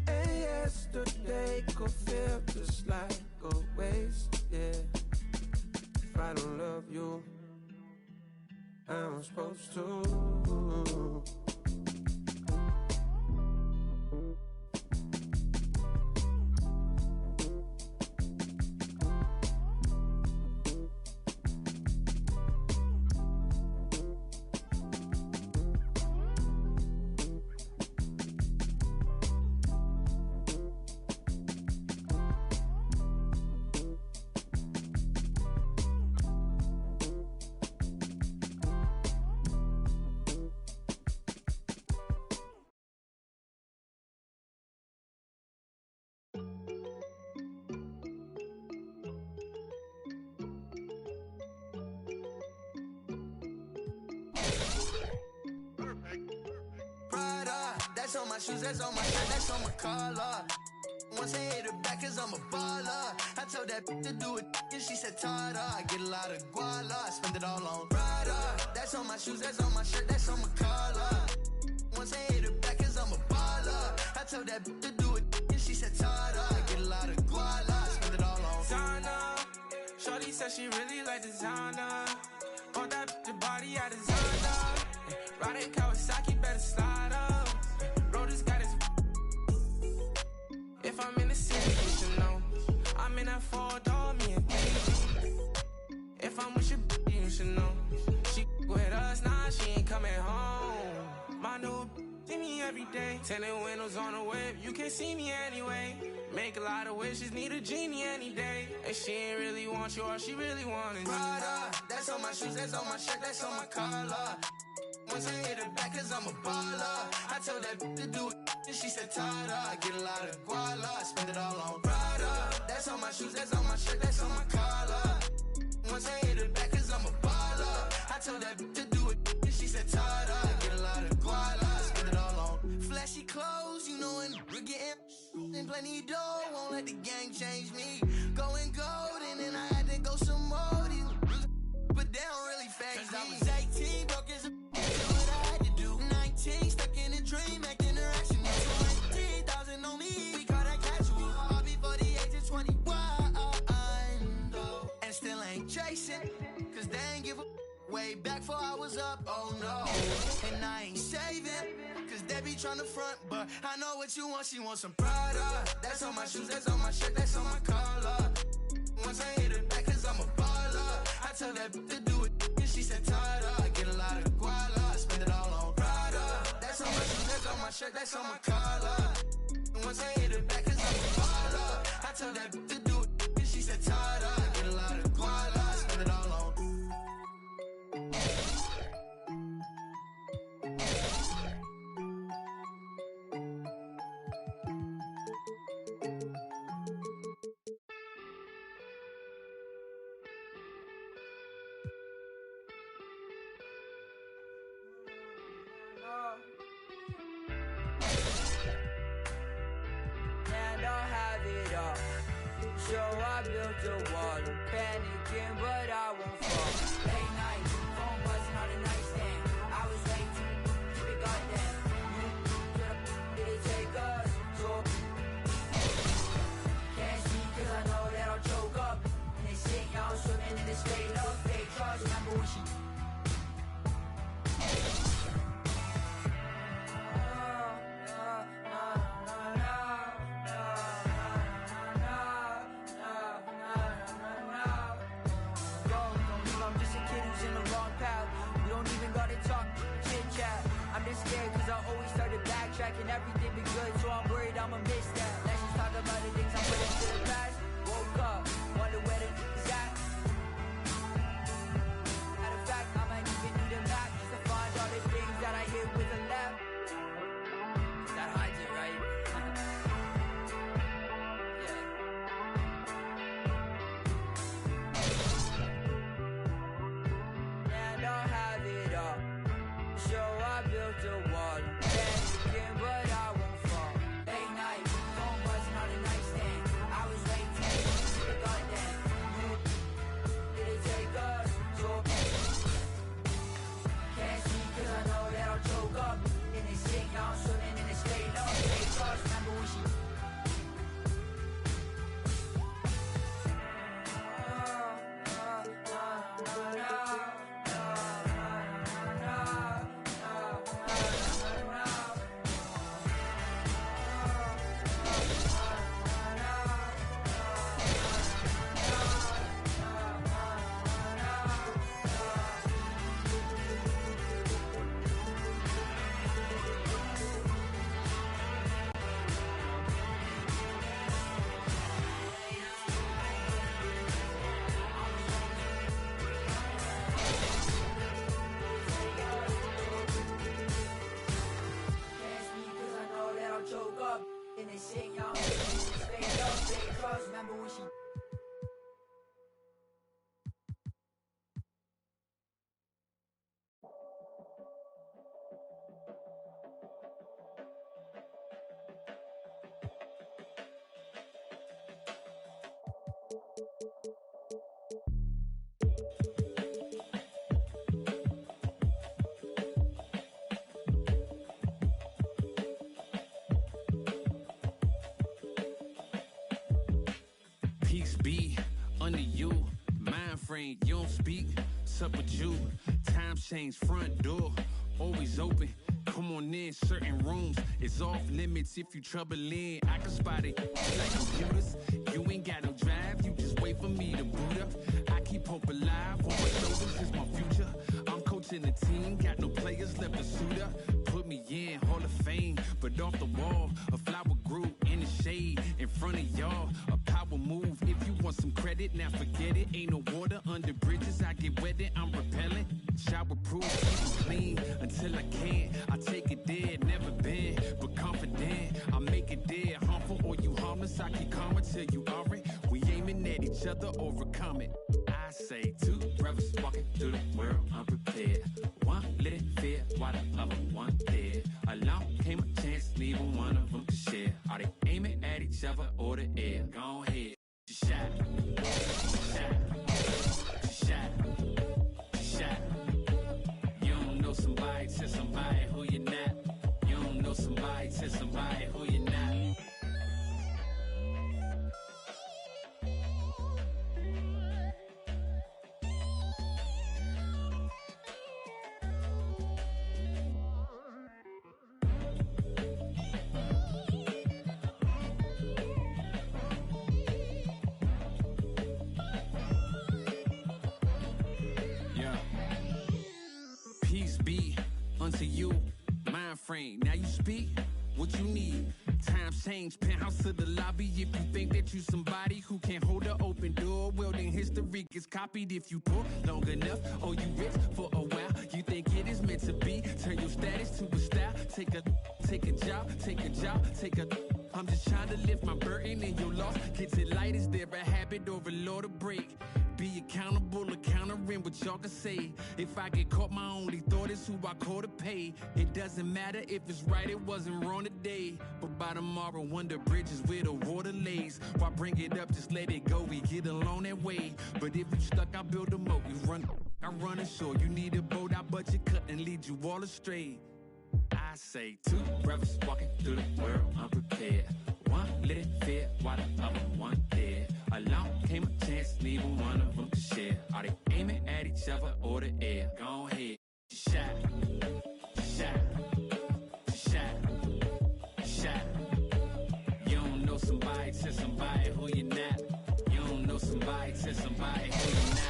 And yesterday could feel just like a waste, yeah. If I don't love you, I'm supposed to. That's on my shoes, that's on my shirt, that's on my collar. Once I hit her back, cause I'm a baller. I told that to do it, and she said, Tada. I get a lot of guala, I spend it all on Prada. That's on my shoes, that's on my shirt, that's on my collar. Once I hit her back, cause I'm a baller. I told that to do it, and she said, Tada. I get a lot of guala, I spend it all on Zana. Shorty said she really like designer. Bought that the body out of Zana. Riding Kawasaki, better slide up. If I'm in the city, you should know. I'm in that 4-door, me and baby. If I'm with your bitch, you should know. She with us, nah, she ain't coming home. My new see me every day. Tinted windows on the whip, you can't see me anyway. Make a lot of wishes, need a genie any day. And she ain't really want you, all she really want is Prada. That's on my shoes, that's on my shirt, that's on my collar. Once I hit her back, cause I'm a baller. I told that to do it, and she said, Tada. I get a lot of guala, I spend it all on Prada. That's on my shoes, that's on my shirt, that's on my collar. Once I hit her back, cause I'm a baller. I told that to do it, and she said, Tada. I get a lot of guala, I spend it all on flashy clothes, you know, and we're getting plenty dough. Won't let the gang change me. Going gold, and then I had to go some more. But they don't really phase me. I was 18, broke as a what I had to do. 19, stuck in a dream, acting irrational. 20,000 on me, we call that casual. All before the age of 21, and still ain't chasing, cause they ain't give a way back before I was up, oh no. And I ain't saving, cause they be tryna front, but I know what you want, she wants some Prada. That's on my shoes, that's on my shirt, that's on my collar. Once I hit her back, cause I'm a baller. I tell that to do it, and she said, Tada. I get a lot of guala, I spend it all on Prada. That's on my shoes, that's on my shirt, that's on my collar. Once I hit her back, cause I'm a baller. I tell that to do it, and she said, Tada. I get a lot of guala, I spend it all on So I built a wall, I'm panicking, but I won't fall. Late night, phone buzzing on the nightstand. I was late to keep it goddamn. Did it take us? So can't see cause I know that I'll choke up. And they say y'all swimming in this straight up fake trust. Remember when she scared cause I always started backtracking. Everything be good, so I'm worried I'ma miss that. Let's just talk about the things I'm putting to the past. Woke up, wonder where the is at. frame, you don't speak. Sup with you? Time change, front door always open. Come on in, certain rooms is off limits if you troubling. I can spot it like computers. You ain't got no drive, you just wait for me to boot up. I keep hope alive, on my shoulders is my future. I'm coaching the team, got no players left to suit up. Put me in Hall of Fame, but off the wall, a flower grew in the shade in front of y'all. A power move, if you want some credit, now forget it. Ain't no water under bridges, I get wetted, I'm repellent. Shower proof, keep it clean until I can't. I take it there, never been, but confident. I make it there, harmful or you harmless. I keep calm until you are it. We aiming at each other, overcome it. I say two brothers walking through the world unprepared. One little fear, while the other one dead. Along came a chance, neither one of them to share. Are they aiming at each other or the air? Go ahead, just shot. Somebody to somebody who you're not. You don't know somebody to somebody who you're not. Unto you, mind frame. Now you speak what you need. Times change, penthouse to the lobby. If you think that you somebody who can't hold an open door, well then history gets copied. If you poor long enough, or you rich for a while, you think it is meant to be. Turn your status to a style. Take a job. I'm just trying to lift my burden and your loss. Gets it light, is there a habit or a law to break? Be accountable, countering what y'all can say. If I get caught, my only thought is who I call to pay. It doesn't matter if it's right, it wasn't wrong today. But by tomorrow, wonder bridges where the water lays. Why bring it up, just let it go, we get along that way. But if you stuck, I build a moat. You run, I run ashore. You need a boat, I budget cut and lead you all astray. I say two brothers walking through the world unprepared. One lit fear, while the other one dead. Along came a chance, neither one of them to share. Are they aiming at each other or the air? Go ahead, shot. You don't know somebody to somebody who you're not. You don't know somebody to somebody who you're not.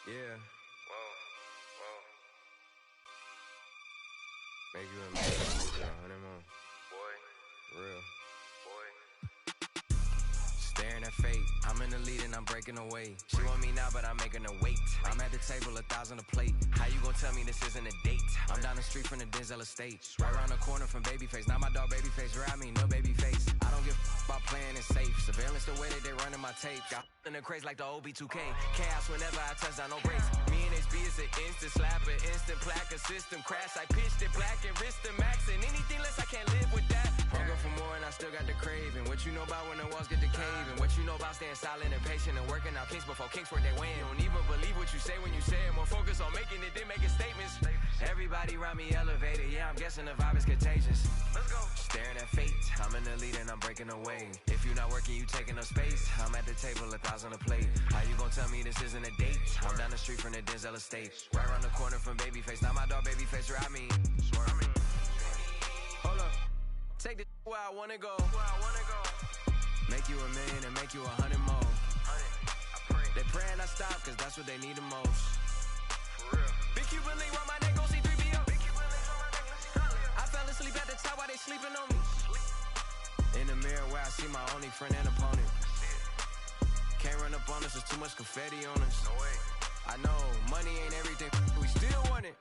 Yeah. Whoa. Make you a man, make you a honeymoon. Boy. Real. Boy. Staring at fate, I'm in the lead and I'm breaking away. She want me now, but I'm making her wait. I'm at the table, 1,000 a plate. How you gon' tell me this isn't a date? I'm down the street from the Denzel estate. Right around the corner from Babyface. Now my dog Babyface, where I mean no Babyface. I don't give about playing it safe. Surveillance the way that they running my tape. Got in the craze like the OB2K. Chaos whenever I touch down, no breaks. Me and HB is an instant slapper, instant plaque, a system crash. I pitched it black and wrist the max. And anything less, I can't live with that. Hunger for more and I still got the craving. What you know about when the walls get to cave? And what you know about out staying silent and patient and working out kinks before kinks work they win. You don't even believe what you say when you say it. More focus on making it than making statements. Everybody around me elevated, yeah, I'm guessing the vibe is contagious. Let's go. Staring at fate, I'm in the lead and I'm breaking away. If you're not working, you taking up space. I'm at the table, 1,000 a plate. How you gonna tell me this isn't a date? I'm down the street from the Denzel estate. Right around the corner from Babyface. Now my dog Babyface, where I mean. Hold up. Take the where I wanna go. Make you 1 million and make you 100 more. They praying I stop, cause that's what they need the most. Big Cuban link round my neck, gon' see 3BO. I fell asleep at the top while they sleeping on me. In the mirror where I see my only friend and opponent. Can't run up on us, there's too much confetti on us. I know, money ain't everything, we still want it.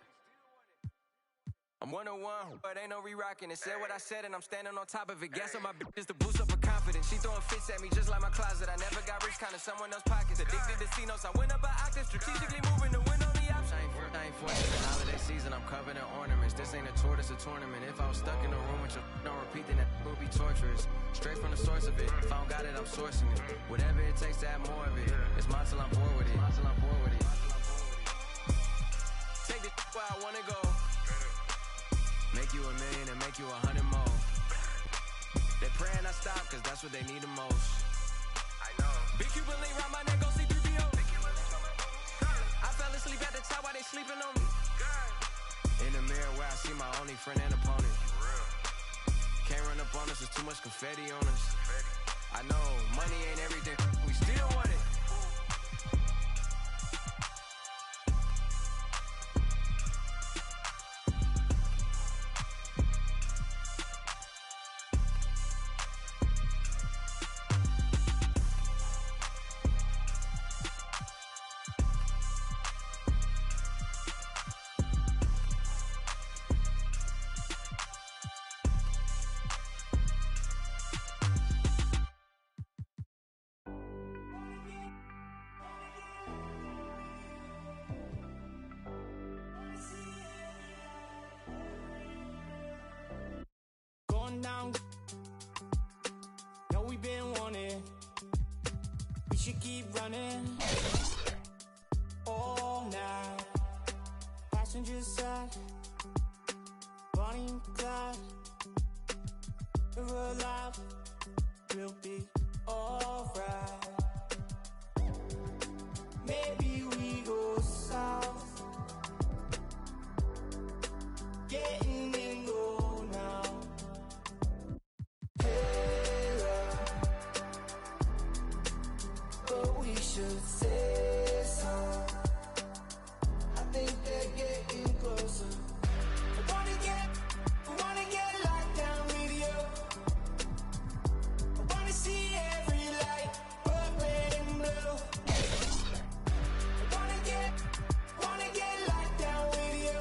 I'm 101, but ain't no re-rocking it. Said what I said and I'm standing on top of it. Gas on my bitches to boost up her confidence. She throwing fits at me just like my closet. I never got rich, kinda someone else's pockets. Addicted to C-notes, I went up an octave. Strategically moving to win on the option. I ain't fortunate. Holiday season, I'm covered in ornaments. This ain't a tour, this a tournament. If I was stuck in a room with you, don't repeat, then that would be torturous. Straight from the source of it. If I don't got it, I'm sourcing it. Whatever it takes to have more of it. It's mine till I'm bored with it. Take the where I wanna go. Make you 1 million and make you 100 more. They praying I stop, cause that's what they need the most. I know. Big Cuban link round my neck, gon' see 3BO. I fell asleep at the top while they sleeping on me. In the mirror where I see my only friend and opponent. Can't run up on us, there's too much confetti on us. I know, money ain't everything, we still want it. Down. Know we been wanting. We should keep running all night. Passenger side, Bonnie and Clyde. We're alive. We'll be alright. Maybe we go south. Getting in go now. But we should say so. I think they're getting closer. I wanna get locked down with you. I wanna see every light, red, red and blue. I wanna get locked down with you.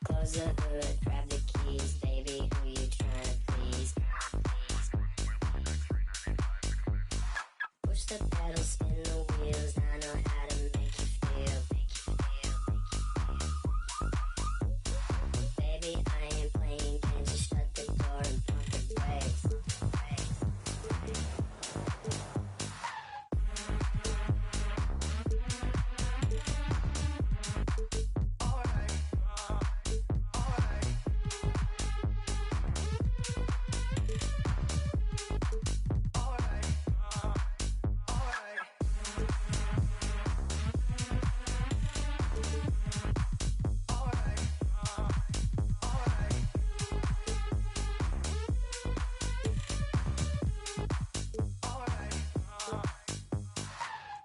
Close the hood, grab the keys, baby, who you tryna please? Push the pedal, spin the wheels, I know how to make you feel. Baby, I ain't playing games, just shut the door and pump the brakes.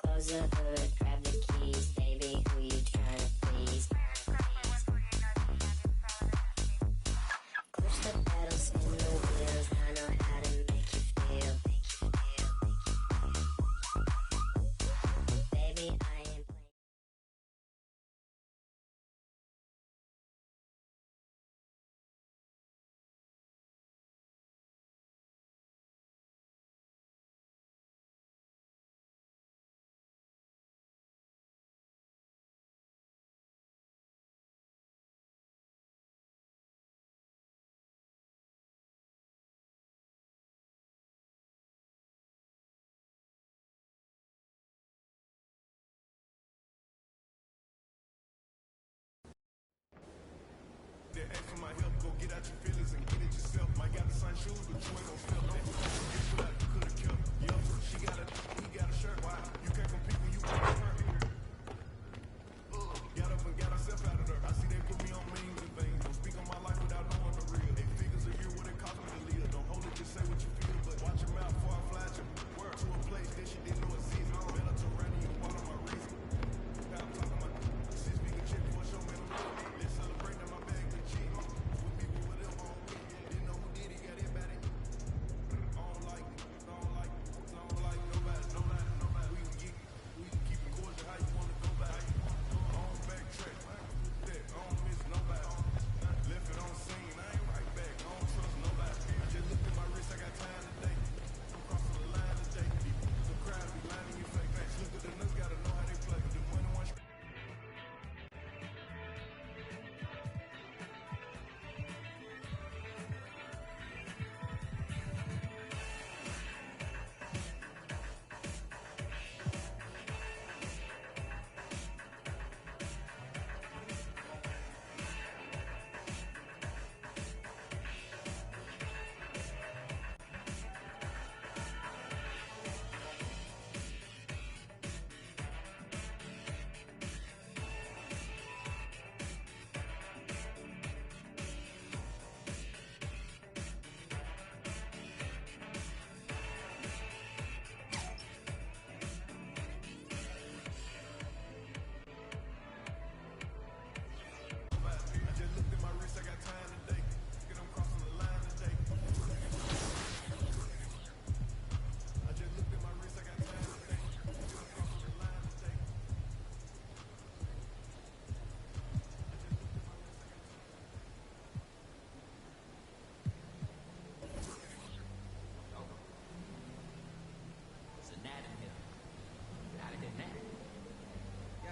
Close the hood, grab the keys, baby, who you tryna please? Push the pedal, spin the wheels, I know how to make you feel. Baby, I ain't playing.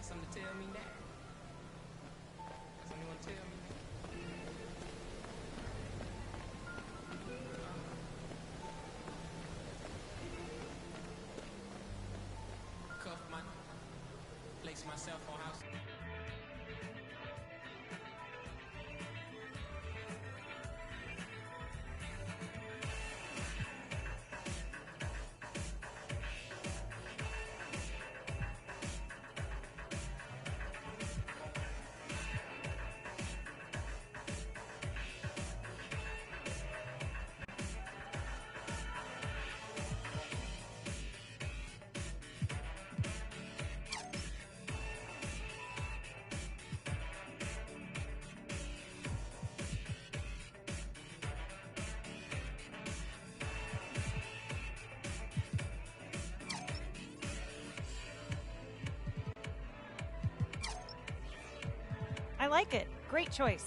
Something to tell me now. Something you want to tell me? Cuff my, place myself on house. I like it. Great choice.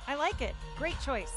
I like it. Great choice.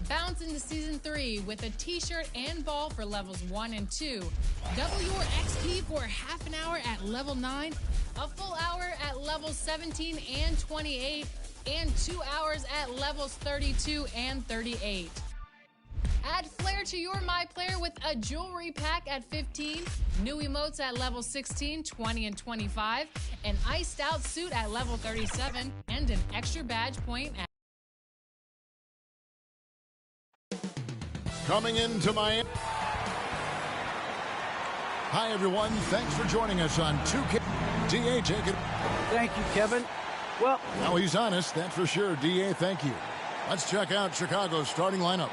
Bounce into Season 3 with a t-shirt and ball for levels 1 and 2. Double your XP for half an hour at level 9, a full hour at levels 17 and 28, and 2 hours at levels 32 and 38. Add flair to your My Player with a jewelry pack at 15, new emotes at level 16, 20, and 25, an iced out suit at level 37, and an extra badge point at Coming into Miami. Hi, everyone. Thanks for joining us on 2K. DA, take it. Thank you, Kevin. Well, now he's honest, that's for sure. DA, thank you. Let's check out Chicago's starting lineup.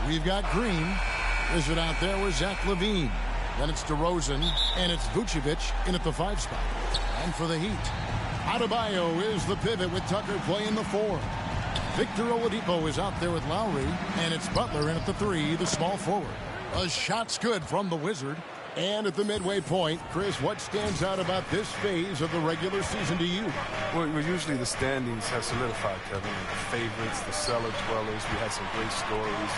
We've got Green. Wizard out there with Zach LaVine. Then it's DeRozan, and it's Vucevic in at the 5 spot. And for the Heat, Adebayo is the pivot with Tucker playing the 4. Victor Oladipo is out there with Lowry, and it's Butler in at the 3, the small forward. A shot's good from the Wizard. And at the midway point, Chris, what stands out about this phase of the regular season to you? Well, usually the standings have solidified, Kevin. The favorites, the cellar dwellers. We had some great stories.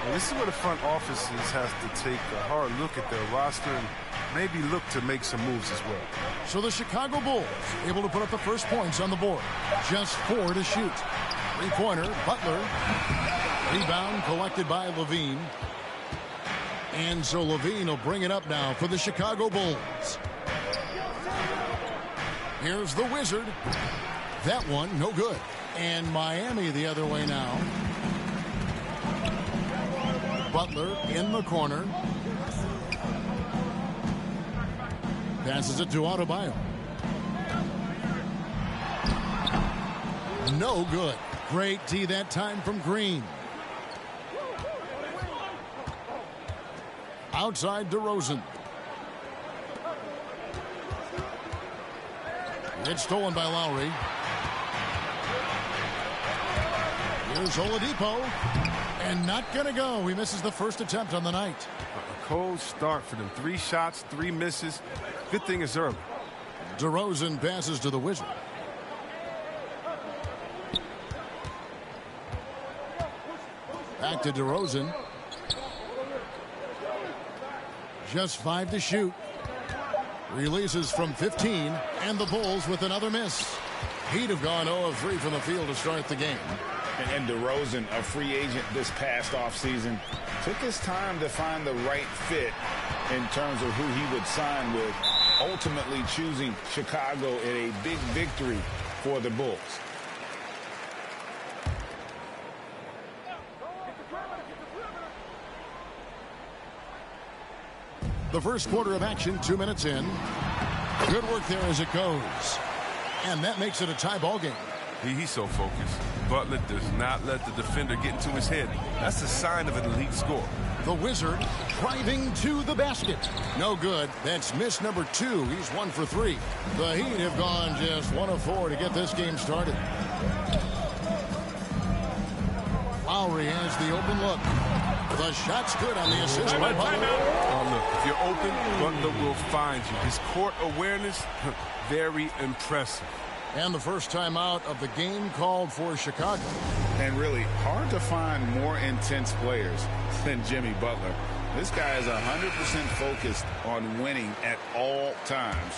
And this is where the front offices have to take a hard look at their roster and maybe look to make some moves as well. So the Chicago Bulls able to put up the first points on the board. Just 4 to shoot. Three-pointer, Butler. Rebound collected by LaVine. And so LaVine will bring it up now for the Chicago Bulls. Here's the Wizard. That one, no good. And Miami the other way now. Butler in the corner. Passes it to Adebayo. No good. Great D that time from Green. Outside DeRozan. It's stolen by Lowry. Here's Oladipo. And not going to go. He misses the first attempt on the night. A cold start for them. 3 shots, 3 misses. Good thing it's early. DeRozan passes to the Wizard. Back to DeRozan. Just 5 to shoot. Releases from 15, and the Bulls with another miss. He'd have gone 0 of 3 from the field to start the game. And DeRozan, a free agent this past offseason, took his time to find the right fit in terms of who he would sign with, ultimately choosing Chicago in a big victory for the Bulls. The first quarter of action, 2 minutes in. Good work there as it goes. And that makes it a tie ball game. He's so focused. Butler does not let the defender get into his head. That's a sign of an elite score. The Wizard driving to the basket. No good. That's miss number 2. He's 1 for 3. The Heat have gone just 1 of 4 to get this game started. Lowry has the open look. The shot's good on the assist by Butler. Oh, look, if you're open, Butler will find you. His court awareness, very impressive. And the first time out of the game called for Chicago. And really hard to find more intense players than Jimmy Butler. This guy is 100% focused on winning at all times.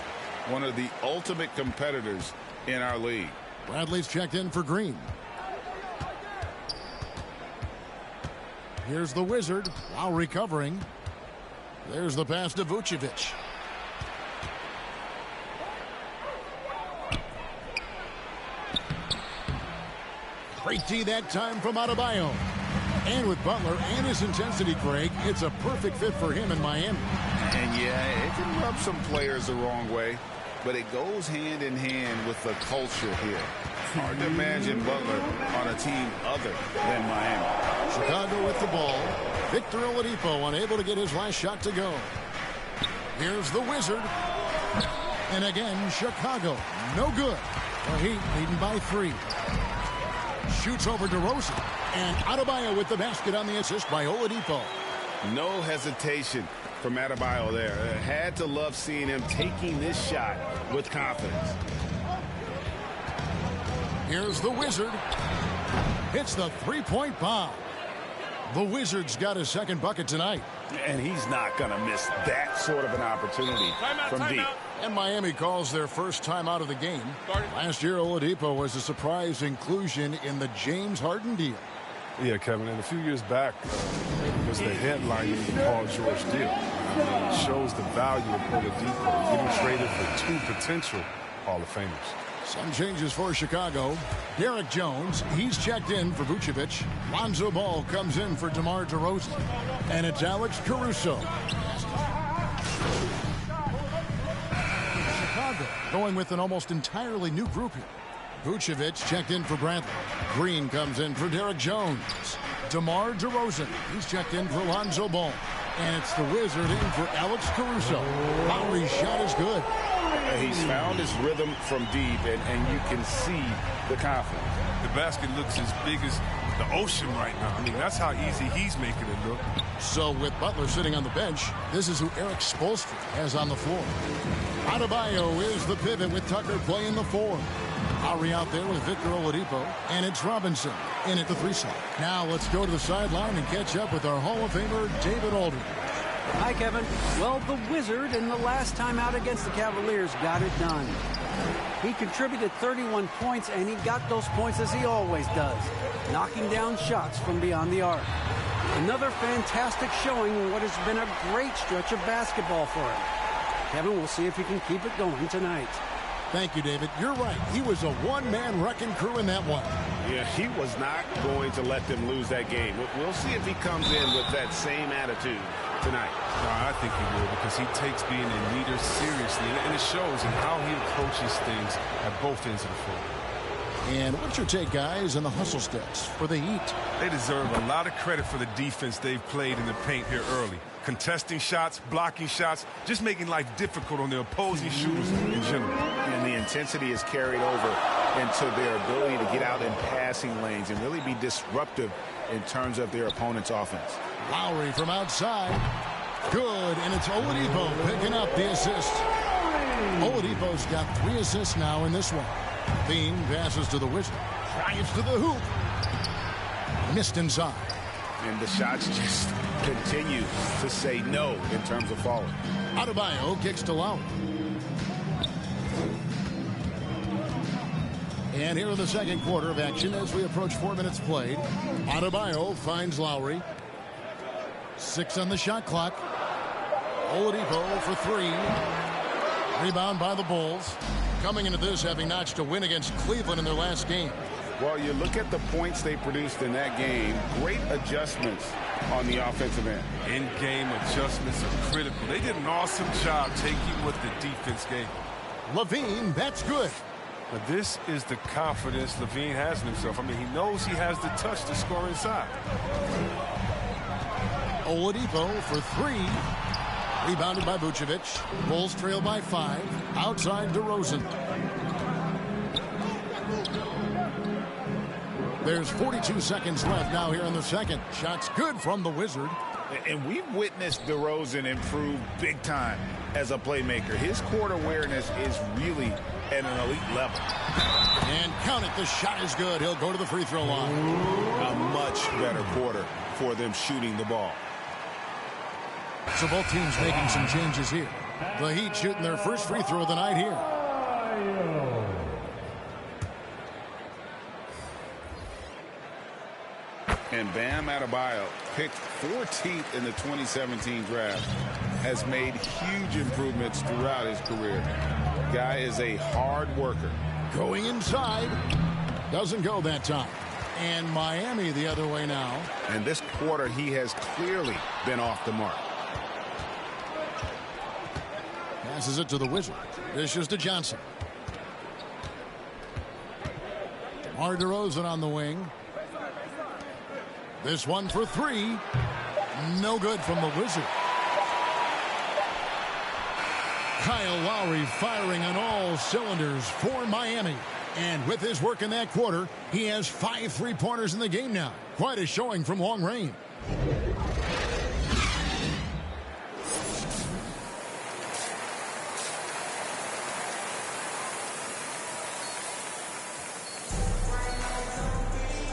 One of the ultimate competitors in our league. Bradley's checked in for Green. Here's the Wizard. Lowry covering. There's the pass to Vucevic. Great D that time from Adebayo. And with Butler and his intensity, Greg, it's a perfect fit for him in Miami. And yeah, it can rub some players the wrong way, but it goes hand in hand with the culture here. Hard to imagine Butler on a team other than Miami. Chicago with the ball. Victor Oladipo unable to get his last shot to go. Here's the Wizard. And again, Chicago. No good. The Heat leading by 3. Shoots over DeRozan. And Adebayo with the basket on the assist by Oladipo. No hesitation from Adebayo there. Had to love seeing him taking this shot with confidence. Here's the Wizard. Hits the 3-point bomb. The Wizards got his second bucket tonight. And he's not going to miss that sort of an opportunity from deep. And Miami calls their first time out of the game. Last year, Oladipo was a surprise inclusion in the James Harden deal. Yeah, Kevin, and a few years back was the headline in the Paul George deal. It shows the value of Oladipo getting traded for 2 potential Hall of Famers. Some changes for Chicago. Derek Jones, he's checked in for Vucevic. Lonzo Ball comes in for DeMar DeRozan. And it's Alex Caruso. Chicago going with an almost entirely new group here. Vucevic checked in for Bradley. Green comes in for Derek Jones. DeMar DeRozan, he's checked in for Lonzo Ball. And it's the Wizard in for Alex Caruso. Lowry's shot is good. He's found his rhythm from deep, and you can see the confidence. The basket looks as big as the ocean right now. I mean, that's how easy he's making it look. So with Butler sitting on the bench, this is who Eric Spoelstra has on the floor. Adebayo is the pivot with Tucker playing the 4. Lowry out there with Victor Oladipo, and it's Robinson in at the 3 slot. Now let's go to the sideline and catch up with our Hall of Famer, David Aldridge. Hi, Kevin. Well, the Wizard in the last time out against the Cavaliers got it done. He contributed 31 points, and he got those points as he always does, knocking down shots from beyond the arc. Another fantastic showing in what has been a great stretch of basketball for him. Kevin, we'll see if he can keep it going tonight. Thank you, David. You're right. He was a one-man wrecking crew in that one. Yeah, he was not going to let them lose that game. We'll see if he comes in with that same attitude tonight. No, I think he will, because he takes being a leader seriously, and it shows in how he approaches things at both ends of the floor. And what's your take, guys, on the hustle stats for the Heat? They deserve a lot of credit for the defense they've played in the paint here early. Contesting shots, blocking shots, just making life difficult on the opposing shooters in general. And the intensity is carried over into their ability to get out in passing lanes and really be disruptive in terms of their opponent's offense. Lowry from outside. Good, and it's Oladipo picking up the assist. Oladipo's got 3 assists now in this one. Bean passes to the Wizard. Drives to the hoop. Missed inside. And the shots just continue to say no in terms of falling. Adebayo kicks to Lowry. And here in the second quarter of action as we approach 4 minutes played. Adebayo finds Lowry. 6 on the shot clock. Oladipo for 3. Rebound by the Bulls. Coming into this having notched a win against Cleveland in their last game. Well, you look at the points they produced in that game. Great adjustments on the offensive end. In-game adjustments are critical. They did an awesome job taking what the defense gave. Levine, that's good. But this is the confidence Levine has in himself. I mean, he knows he has the touch to score inside. Oladipo for 3. Rebounded by Vucevic. Bulls trail by 5. Outside DeRozan. There's 42 seconds left now here in the second. Shots good from the Wizard. And we've witnessed DeRozan improve big time as a playmaker. His court awareness is really at an elite level. And count it, the shot is good. He'll go to the free throw line. A much better quarter for them shooting the ball. So both teams making some changes here. The Heat shooting their first free throw of the night here. And Bam Adebayo, picked 14th in the 2017 draft, has made huge improvements throughout his career. Guy is a hard worker. Going inside. Doesn't go that time. And Miami the other way now. And this quarter, he has clearly been off the mark. Passes it to the Wizard. Dishes to Johnson. DeMar DeRozan on the wing. This one for 3. No good from the Wizard. Kyle Lowry firing on all cylinders for Miami. And with his work in that quarter, he has 5 3-pointers in the game now. Quite a showing from long range.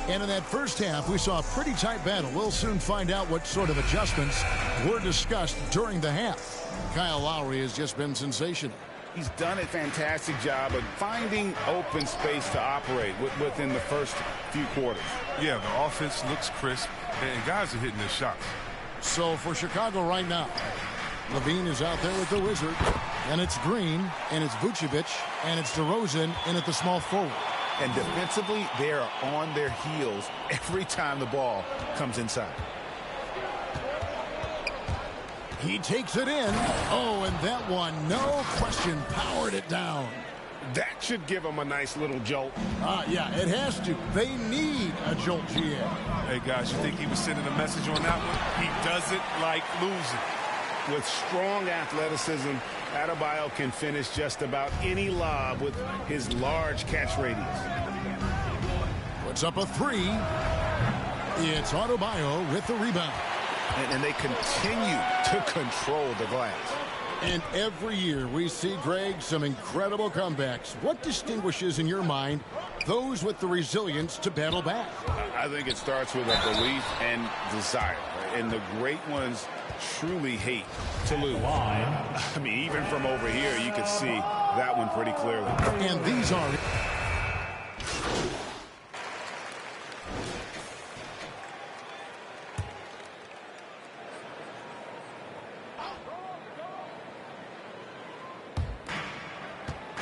And in that first half, we saw a pretty tight battle. We'll soon find out what sort of adjustments were discussed during the half. Kyle Lowry has just been sensational. He's done a fantastic job of finding open space to operate within the first few quarters. Yeah, the offense looks crisp, and guys are hitting their shots. So for Chicago right now, Levine is out there with the Wizard, and it's Green, and it's Vucevic, and it's DeRozan in at the small forward. And defensively, they are on their heels every time the ball comes inside. He takes it in. Oh, and that one, no question, powered it down. That should give them a nice little jolt. Yeah, it has to. They need a jolt, GM. Hey, guys, you think he was sending a message on that one? He doesn't like losing. With strong athleticism, Adebayo can finish just about any lob with his large catch radius. Puts up a three. It's Adebayo with the rebound. And they continue to control the glass. And every year we see, Greg, some incredible comebacks. What distinguishes, in your mind, those with the resilience to battle back? I think it starts with a belief and desire. And the great ones truly hate to lose. I mean, even from over here, you could see that one pretty clearly. And these are...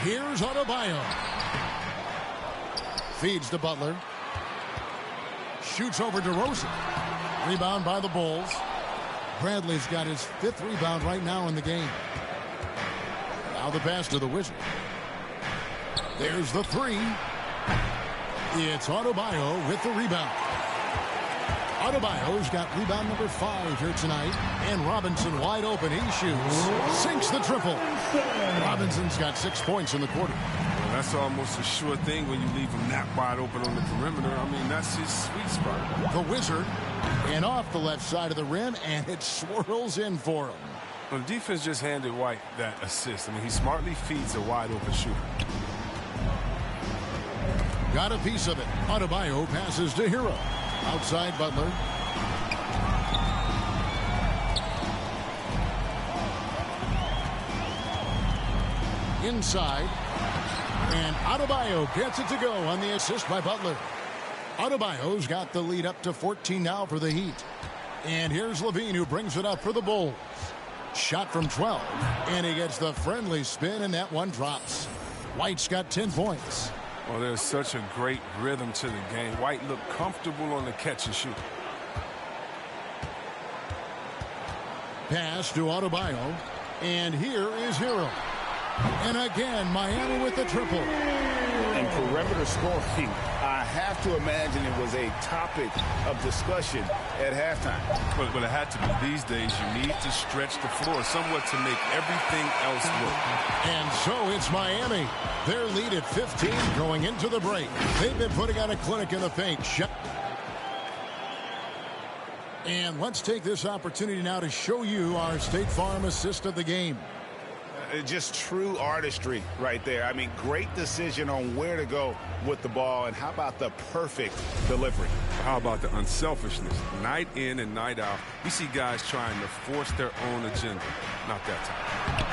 Here's Adebayo. Feeds to Butler. Shoots over DeRozan. Rebound by the Bulls. Bradley's got his 5th rebound right now in the game. Now the pass to the Wizard. There's the three. It's Adebayo with the rebound. Adebayo's got rebound number 5 here tonight. And Robinson wide open. He shoots. Sinks the triple. Robinson's got 6 points in the quarter. Well, that's almost a sure thing when you leave him that wide open on the perimeter. I mean, that's his sweet spot. The Wizard. And off the left side of the rim. And it swirls in for him. Well, the defense just handed White that assist. I mean, he smartly feeds a wide open shooter. Got a piece of it. Adebayo passes to Hero. Outside Butler. Inside. And Adebayo gets it to go on the assist by Butler. Adebayo's got the lead up to 14 now for the Heat. And here's Levine who brings it up for the Bulls. Shot from 12. And he gets the friendly spin and that one drops. White's got 10 points. Well, there's such a great rhythm to the game. White looked comfortable on the catch and shoot. Pass to Adebayo. And here is Hero. And again, Miami with the triple. And perimeter scoring, I have to imagine it was a topic of discussion at halftime. But it had to be. These days, you need to stretch the floor somewhat to make everything else work. And so it's Miami. Their lead at 15 going into the break. They've been putting on a clinic in the paint. And let's take this opportunity now to show you our State Farm assist of the game. Just true artistry right there. I mean, great decision on where to go with the ball. And how about the perfect delivery? How about the unselfishness? Night in and night out, we see guys trying to force their own agenda. Not that time.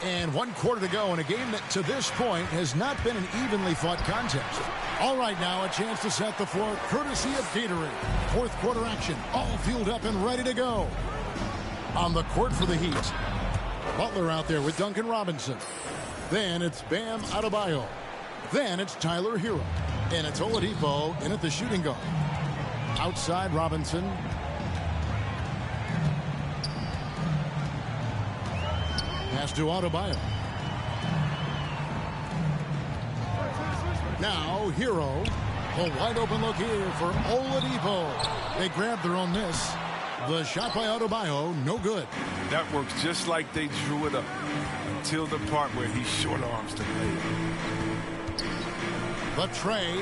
And 1 quarter to go in a game that to this point has not been an evenly fought contest. All right, now a chance to set the floor courtesy of Gatorade. 4th quarter action, all fueled up and ready to go. On the court for the Heat. Butler out there with Duncan Robinson. Then it's Bam Adebayo. Then it's Tyler Hero. And it's Oladipo in at the shooting guard. Outside Robinson. Pass to Adebayo. Now Hero. A wide open look here for Oladipo. They grabbed their own miss. The shot by Adebayo, no good. That works just like they drew it up until the part where he short arms to play. The tray.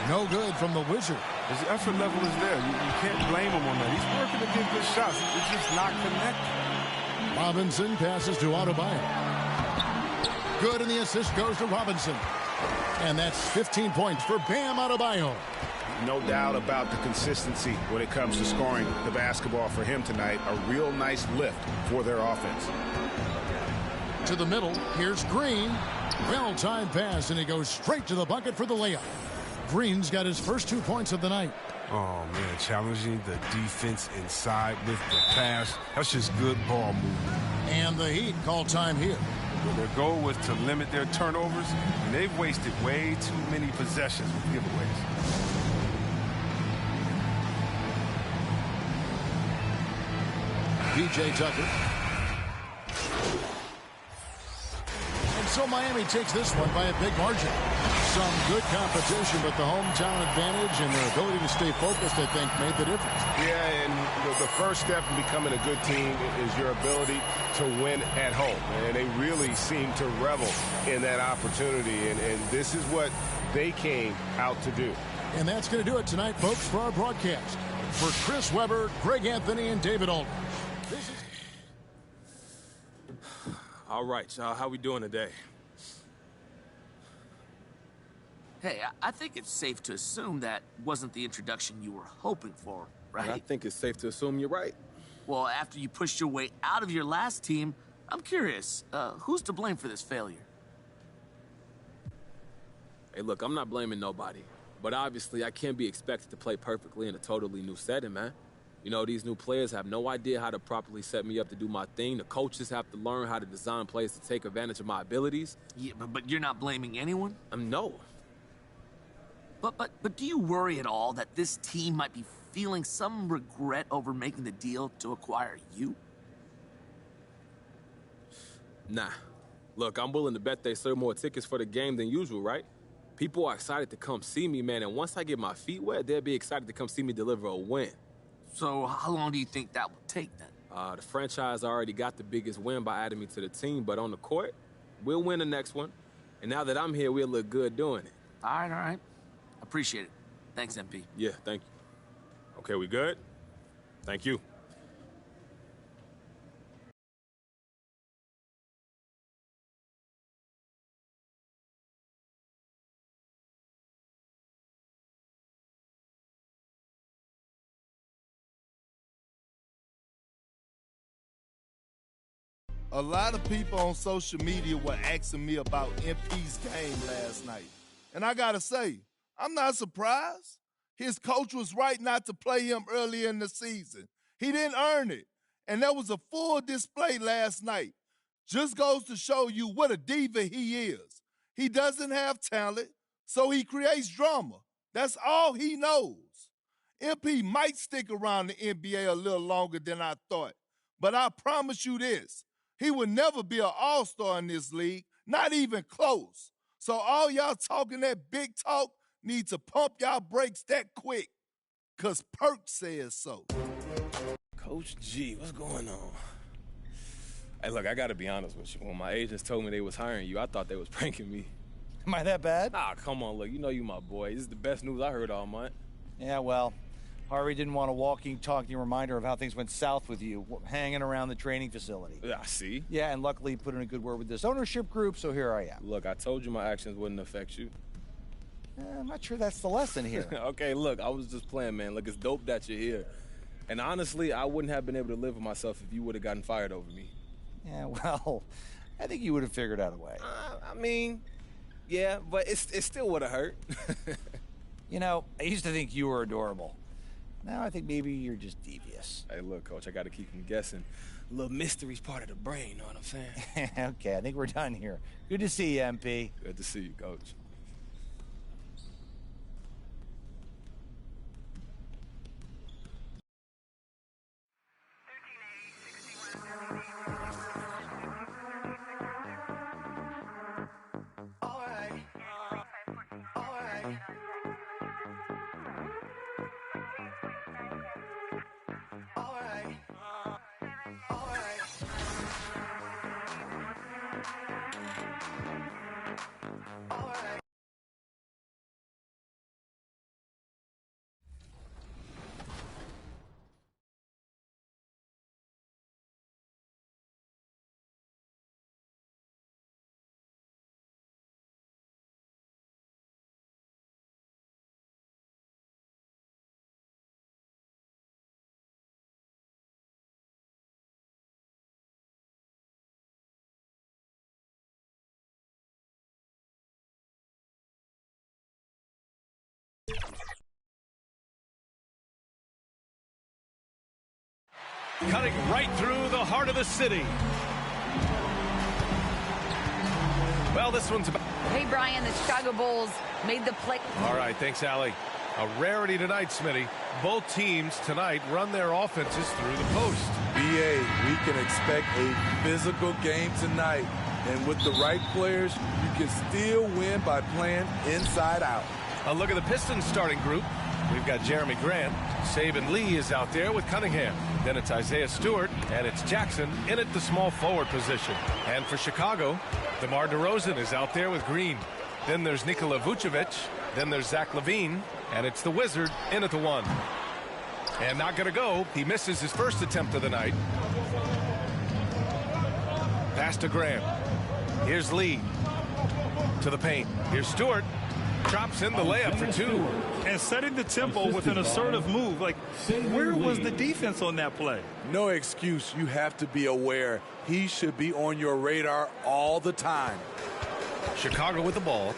No good from the Wizard. His effort level is there. You can't blame him on that. He's working to get good shots. It's just not connected. Robinson passes to Adebayo. Good, and the assist goes to Robinson. And that's 15 points for Bam Adebayo. No doubt about the consistency when it comes to scoring the basketball for him tonight. A real nice lift for their offense. To the middle, here's Green. Well-timed pass, and he goes straight to the bucket for the layup. Green's got his first 2 points of the night. Oh, man, challenging the defense inside with the pass. That's just good ball movement. And the Heat call time here. Their goal was to limit their turnovers, and they've wasted way too many possessions with giveaways. PJ Tucker. And so Miami takes this one by a big margin. Some good competition, but the hometown advantage and their ability to stay focused, I think, made the difference. Yeah, and the first step in becoming a good team is your ability to win at home. And they really seem to revel in that opportunity, and this is what they came out to do. And that's going to do it tonight, folks, for our broadcast. For Chris Webber, Greg Anthony, and David Aldridge. All right, y'all, how we doing today? Hey, I think it's safe to assume that wasn't the introduction you were hoping for, right? I think it's safe to assume you're right. Well, after you pushed your way out of your last team, I'm curious, who's to blame for this failure? Hey, look, I'm not blaming nobody. But obviously, I can't be expected to play perfectly in a totally new setting, man. You know, these new players have no idea how to properly set me up to do my thing. The coaches have to learn how to design plays to take advantage of my abilities. Yeah, but you're not blaming anyone? No. But do you worry at all that this team might be feeling some regret over making the deal to acquire you? Nah. Look, I'm willing to bet they serve more tickets for the game than usual, right? People are excited to come see me, man, and once I get my feet wet, they'll be excited to come see me deliver a win. So how long do you think that will take, then? The franchise already got the biggest win by adding me to the team, but on the court, we'll win the next one. And now that I'm here, we'll look good doing it. All right. Appreciate it. Thanks, MP. Yeah, thank you. Okay, we good? Thank you. A lot of people on social media were asking me about MP's game last night. And I gotta say, I'm not surprised. His coach was right not to play him early in the season. He didn't earn it. And there was a full display last night. Just goes to show you what a diva he is. He doesn't have talent, so he creates drama. That's all he knows. MP might stick around the NBA a little longer than I thought. But I promise you this, he will never be an all-star in this league, not even close. So all y'all talking that big talk need to pump y'all brakes that quick, because Perk says so. Coach G, what's going on? Hey, look, I got to be honest with you. When my agents told me they was hiring you, I thought they was pranking me. Am I that bad? Ah, come on, look, you know you my boy. This is the best news I heard all month. Yeah, well, Harvey didn't want a walking, talking reminder of how things went south with you, hanging around the training facility. Yeah, I see. Yeah, and luckily he put in a good word with this ownership group, so here I am. Look, I told you my actions wouldn't affect you. I'm not sure that's the lesson here. Okay, look, I was just playing, man. Look, it's dope that you're here. And honestly, I wouldn't have been able to live with myself if you would have gotten fired over me. Yeah, well, I think you would have figured out a way. I mean, yeah, but it still would have hurt. You know, I used to think you were adorable. Now I think maybe you're just devious. Hey, look, Coach, I got to keep them guessing. A little mystery's part of the brain, you know what I'm saying? Okay, I think we're done here. Good to see you, MP. Good to see you, Coach. Cutting right through the heart of the city. Well, this one's about... Hey, Brian, the Chicago Bulls made the play. All right, thanks, Allie. A rarity tonight, Smitty. Both teams tonight run their offenses through the post. BA, we can expect a physical game tonight. And with the right players, you can still win by playing inside out. A look at the Pistons starting group. We've got Jeremy Grant. Saban Lee is out there with Cunningham. Then it's Isaiah Stewart, and it's Jackson in at the small forward position. And for Chicago, DeMar DeRozan is out there with Green. Then there's Nikola Vucevic. Then there's Zach LaVine, and it's the Wizard in at the 1. And not going to go. He misses his first attempt of the night. Pass to Graham. Here's Lee to the paint. Here's Stewart. Drops in the layup for 2. And setting the tempo with an assertive move. Like, where was the defense on that play? No excuse. You have to be aware. He should be on your radar all the time. Chicago with the ball.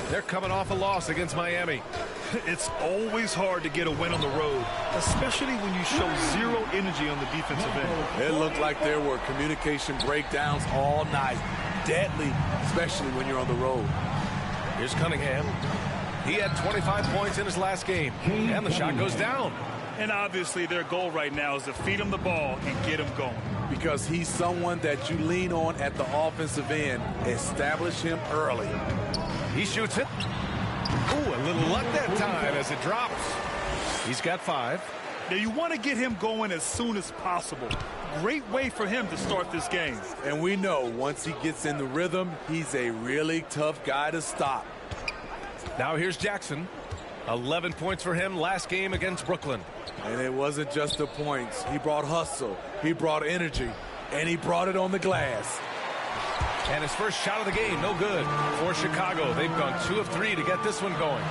They're coming off a loss against Miami. It's always hard to get a win on the road, especially when you show zero energy on the defensive end. It looked like there were communication breakdowns all night. Deadly, especially when you're on the road. Here's Cunningham. He had 25 points in his last game, and the shot goes down. And obviously their goal right now is to feed him the ball and get him going. Because he's someone that you lean on at the offensive end. Establish him early. He shoots it. Ooh, a little luck that time as it drops. He's got 5. Now you want to get him going as soon as possible. Great way for him to start this game. And we know once he gets in the rhythm, he's a really tough guy to stop. Now here's Jackson. 11 points for him last game against Brooklyn. And it wasn't just the points. He brought hustle, he brought energy, and he brought it on the glass. And his first shot of the game, no good. For Chicago, they've gone 2 of 3 to get this one going.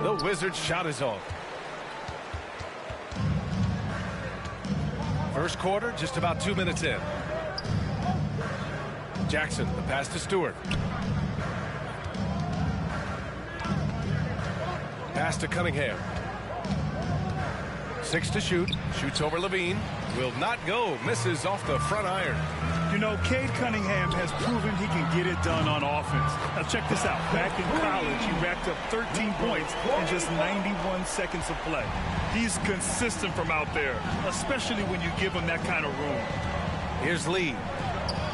The Wizards' shot is off. First quarter, just about 2 minutes in. Jackson, the pass to Stewart. Pass to Cunningham. 6 to shoot. Shoots over Levine. Will not go. Misses off the front iron. You know, Cade Cunningham has proven he can get it done on offense. Now check this out. Back in college, he racked up 13 points in just 91 seconds of play. He's consistent from out there, especially when you give him that kind of room. Here's Lee.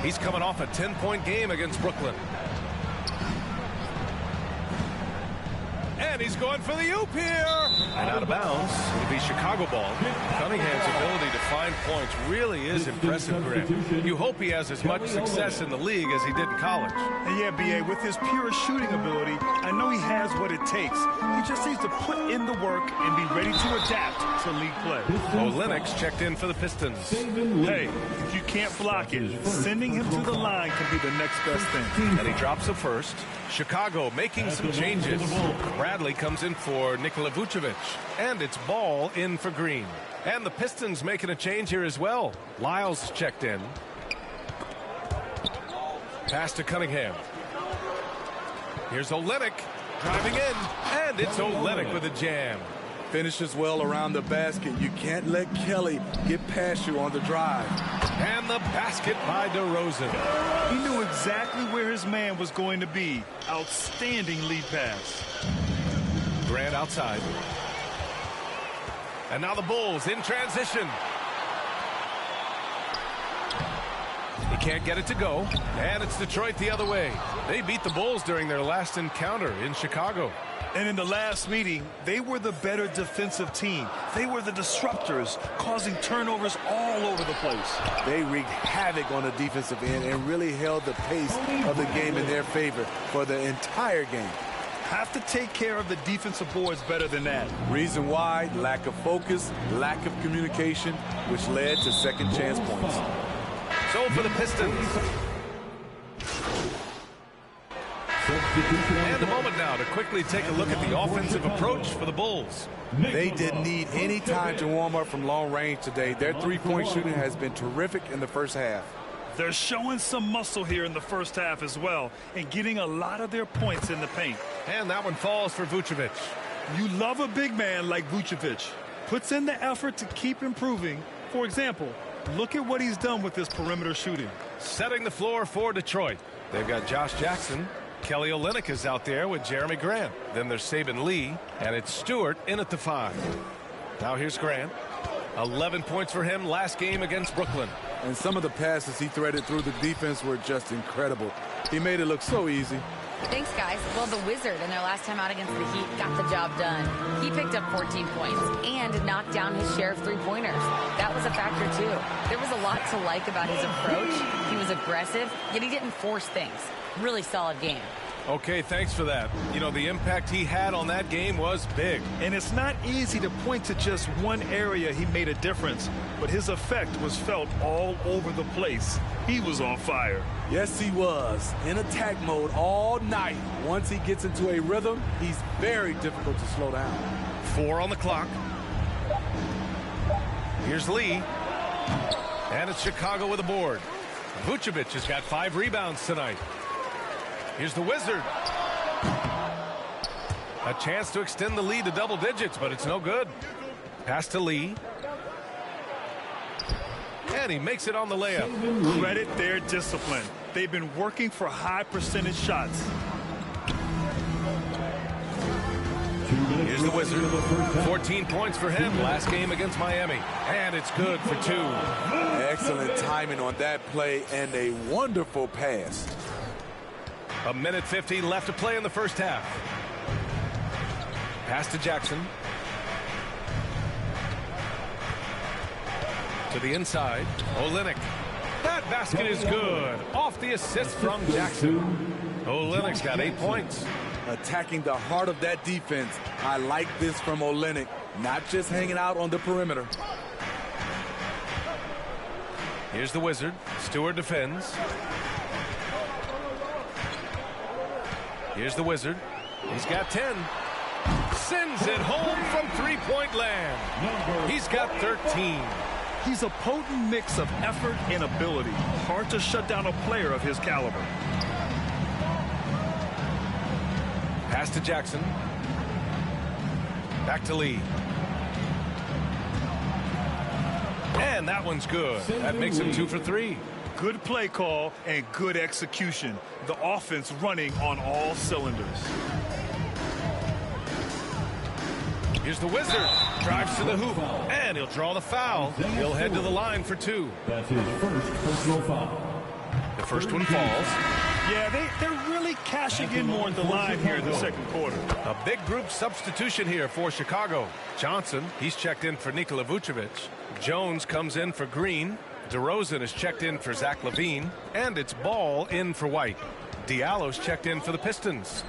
He's coming off a 10-point game against Brooklyn. And he's going for the oop here. And out of bounds. It'll be Chicago ball. Cunningham's ability to find points really is impressive, Graham. You hope he has as much success in the league as he did in college. And yeah, B.A., with his pure shooting ability, I know he has what it takes. He just needs to put in the work and be ready to adapt to league play. Olenek's checked in for the Pistons. Hey, if you can't block it, sending him to the line can be the next best thing. And he drops a first. Chicago making some changes. Bradley comes in for Nikola Vucevic. And it's Ball in for Green. And the Pistons making a change here as well. Lyles checked in. Pass to Cunningham. Here's Olenek driving in. And it's Olenek with a jam. Finishes well around the basket. You can't let Kelly get past you on the drive. And the basket by DeRozan. He knew exactly where his man was going to be. Outstanding lead pass. Grant outside. And now the Bulls in transition. He can't get it to go. And it's Detroit the other way. They beat the Bulls during their last encounter in Chicago. And in the last meeting, they were the better defensive team. They were the disruptors, causing turnovers all over the place. They wreaked havoc on the defensive end and really held the pace of the game in their favor for the entire game. Have to take care of the defensive boards better than that. Reason why? Lack of focus, lack of communication, which led to second chance points. So for the Pistons. And a moment now to quickly take a look at the offensive approach for the Bulls. They didn't need any time to warm up from long range today. Their three-point shooting has been terrific in the first half. They're showing some muscle here in the first half as well and getting a lot of their points in the paint. And that one falls for Vucevic. You love a big man like Vucevic. Puts in the effort to keep improving. For example, look at what he's done with his perimeter shooting. Setting the floor for Detroit. They've got Josh Jackson. Kelly Olynyk is out there with Jeremy Grant. Then there's Saban Lee, and it's Stewart in at the 5. Now here's Grant. 11 points for him last game against Brooklyn. And some of the passes he threaded through the defense were just incredible. He made it look so easy. Thanks, guys. Well, the Wizard in their last time out against the Heat got the job done. He picked up 14 points and knocked down his share of three-pointers. That was a factor, too. There was a lot to like about his approach. He was aggressive, yet he didn't force things. Really solid game. Okay, thanks for that. You know, the impact he had on that game was big. And it's not easy to point to just one area he made a difference, but his effect was felt all over the place. He was on fire. Yes, he was. In attack mode all night. Once he gets into a rhythm, he's very difficult to slow down. 4 on the clock. Here's Lee. And it's Chicago with a board. Vucevic has got 5 rebounds tonight. Here's the Wizard. A chance to extend the lead to double digits, but it's no good. Pass to Lee. And he makes it on the layup. Credit their discipline. They've been working for high percentage shots. Here's the Wizard. 14 points for him last game against Miami. And it's good for 2. Excellent timing on that play and a wonderful pass. A minute 50 left to play in the first half. Pass to Jackson. To the inside. Olynyk. That basket is good. Off the assist from Jackson. Olynyk's got 8 points. Attacking the heart of that defense. I like this from Olynyk. Not just hanging out on the perimeter. Here's the Wizard. Stewart defends. Here's the Wizard. He's got 10. Sends it home from three-point land. He's got 13. He's a potent mix of effort and ability. Hard to shut down a player of his caliber. Pass to Jackson. Back to Lee. And that one's good. That makes him 2 for 3. Good play call and good execution. The offense running on all cylinders. Here's the Wizard. Drives to the hoop. And he'll draw the foul. He'll head to the line for 2. That's his first personal foul. The first one falls. Yeah, they're really cashing in more at the line here in the second quarter. A big group substitution here for Chicago. Johnson, he's checked in for Nikola Vucevic. Jones comes in for Green. DeRozan is checked in for Zach LaVine. And it's Ball in for White. Diallo's checked in for the Pistons.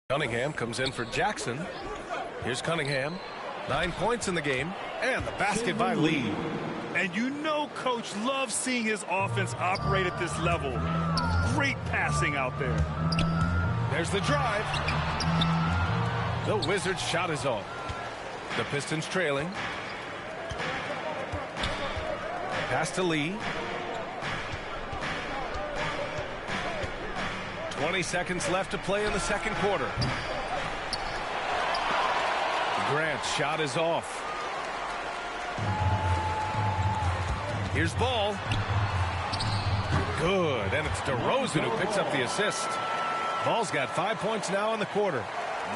Cunningham comes in for Jackson. Here's Cunningham. 9 points in the game. And the basket by Lee. And you know Coach loves seeing his offense operate at this level. Great passing out there. There's the drive. The Wizards' shot is off. The Pistons trailing. Pass to Lee. 20 seconds left to play in the second quarter. Grant's shot is off. Here's Ball. Good, and it's DeRozan who picks up the assist. Ball's got 5 points now in the quarter.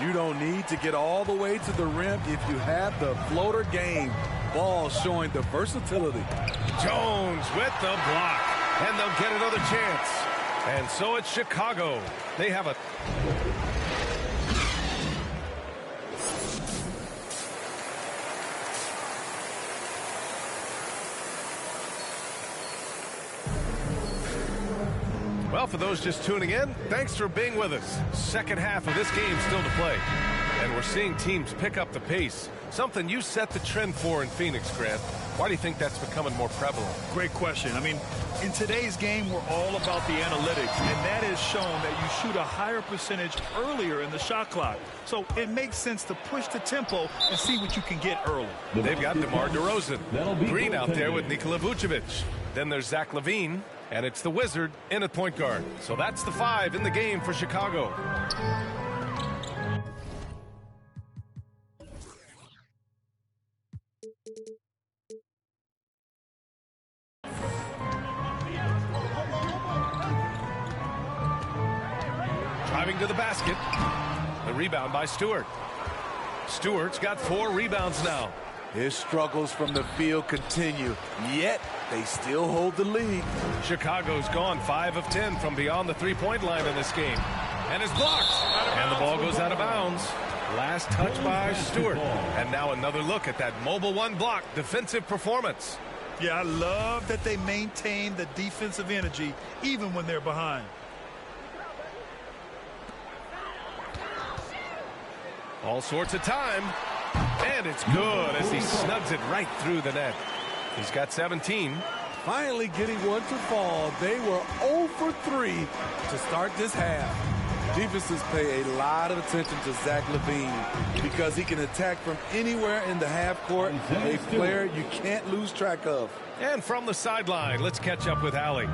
You don't need to get all the way to the rim if you have the floater game. Ball showing the versatility. Jones with the block, and they'll get another chance. And so it's Chicago. They have a... Well, for those just tuning in, thanks for being with us. Second half of this game still to play. And we're seeing teams pick up the pace. Something you set the trend for in Phoenix, Grant. Why do you think that's becoming more prevalent? Great question. I mean, in today's game, we're all about the analytics, and that has shown that you shoot a higher percentage earlier in the shot clock. So it makes sense to push the tempo and see what you can get early. They've got DeMar DeRozan. Green out there with Nikola Vucevic. Then there's Zach LaVine, and it's the Wizard in at point guard. So that's the 5 in the game for Chicago. Driving to the basket. The rebound by Stewart. Stewart's got 4 rebounds now. His struggles from the field continue, yet they still hold the lead. Chicago's gone 5 of 10 from beyond the three-point line in this game. And is blocked. And the ball goes out of bounds. Last touch by Stewart. And now another look at that mobile one block defensive performance. Yeah, I love that they maintain the defensive energy even when they're behind. All sorts of time. And it's good as he snugs it right through the net. He's got 17. Finally getting one to fall. They were 0 for 3 to start this half. Defenses pay a lot of attention to Zach LaVine because he can attack from anywhere in the half court, a player you can't lose track of. And from the sideline, let's catch up with Allie.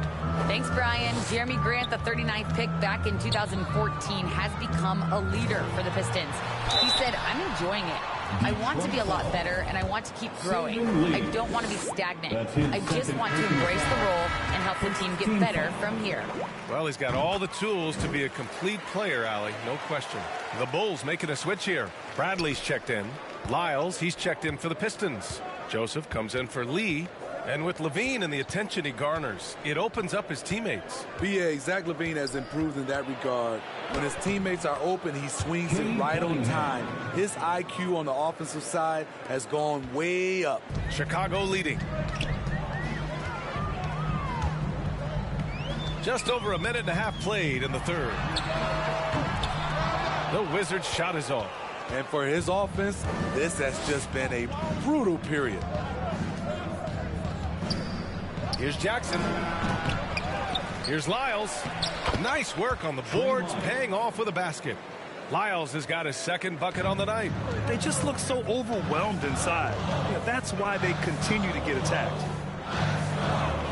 Thanks, Brian. Jeremy Grant, the 39th pick back in 2014, has become a leader for the Pistons. He said, I'm enjoying it. I want to be a lot better, and I want to keep growing. I don't want to be stagnant. I just want to embrace the role and help the team get better from here. Well, he's got all the tools to be a complete player, Allie, no question. The Bulls making a switch here. Bradley's checked in. Lyles, he's checked in for the Pistons. Joseph comes in for Lee. And with LaVine and the attention he garners, it opens up his teammates. B.A. Zach LaVine has improved in that regard. When his teammates are open, he swings it right on time. His IQ on the offensive side has gone way up. Chicago leading. Just over a minute and a half played in the third. The Wizards' shot is off. And for his offense, this has just been a brutal period. Here's Jackson. Here's Lyles. Nice work on the boards, paying off with a basket. Lyles has got his second bucket on the night. They just look so overwhelmed inside. Yeah, that's why they continue to get attacked.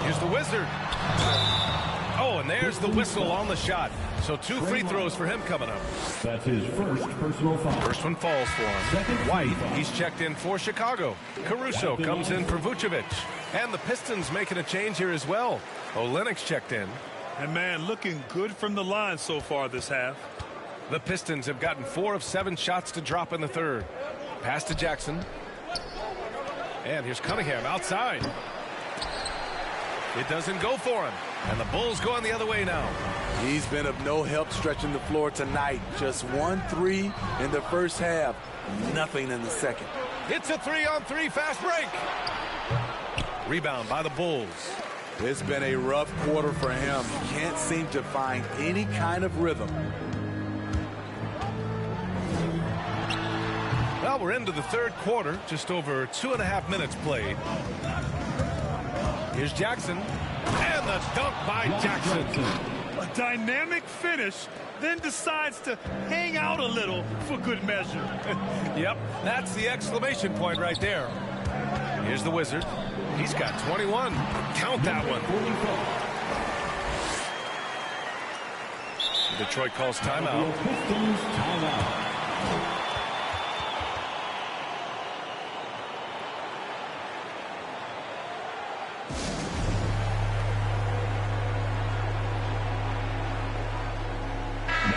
Here's the Wizard. Oh, and there's the whistle on the shot. So 2 free throws for him coming up. That's his first personal foul. First one falls for him. White, he's checked in for Chicago. Caruso comes in for Vucevic. And the Pistons making a change here as well. Olynyk's checked in. And, man, looking good from the line so far this half. The Pistons have gotten 4 of 7 shots to drop in the third. Pass to Jackson. And here's Cunningham outside. It doesn't go for him. And the Bulls going the other way now. He's been of no help stretching the floor tonight. Just 1 3 in the first half. Nothing in the second. It's a 3-on-3 fast break. Rebound by the Bulls. It's been a rough quarter for him. He can't seem to find any kind of rhythm. Well, we're into the third quarter, just over 2.5 minutes played. Here's Jackson, and the dunk by Jackson. A dynamic finish, then decides to hang out a little for good measure. Yep, that's the exclamation point right there. Here's the Wizard. He's got 21. Count that one. Detroit calls timeout.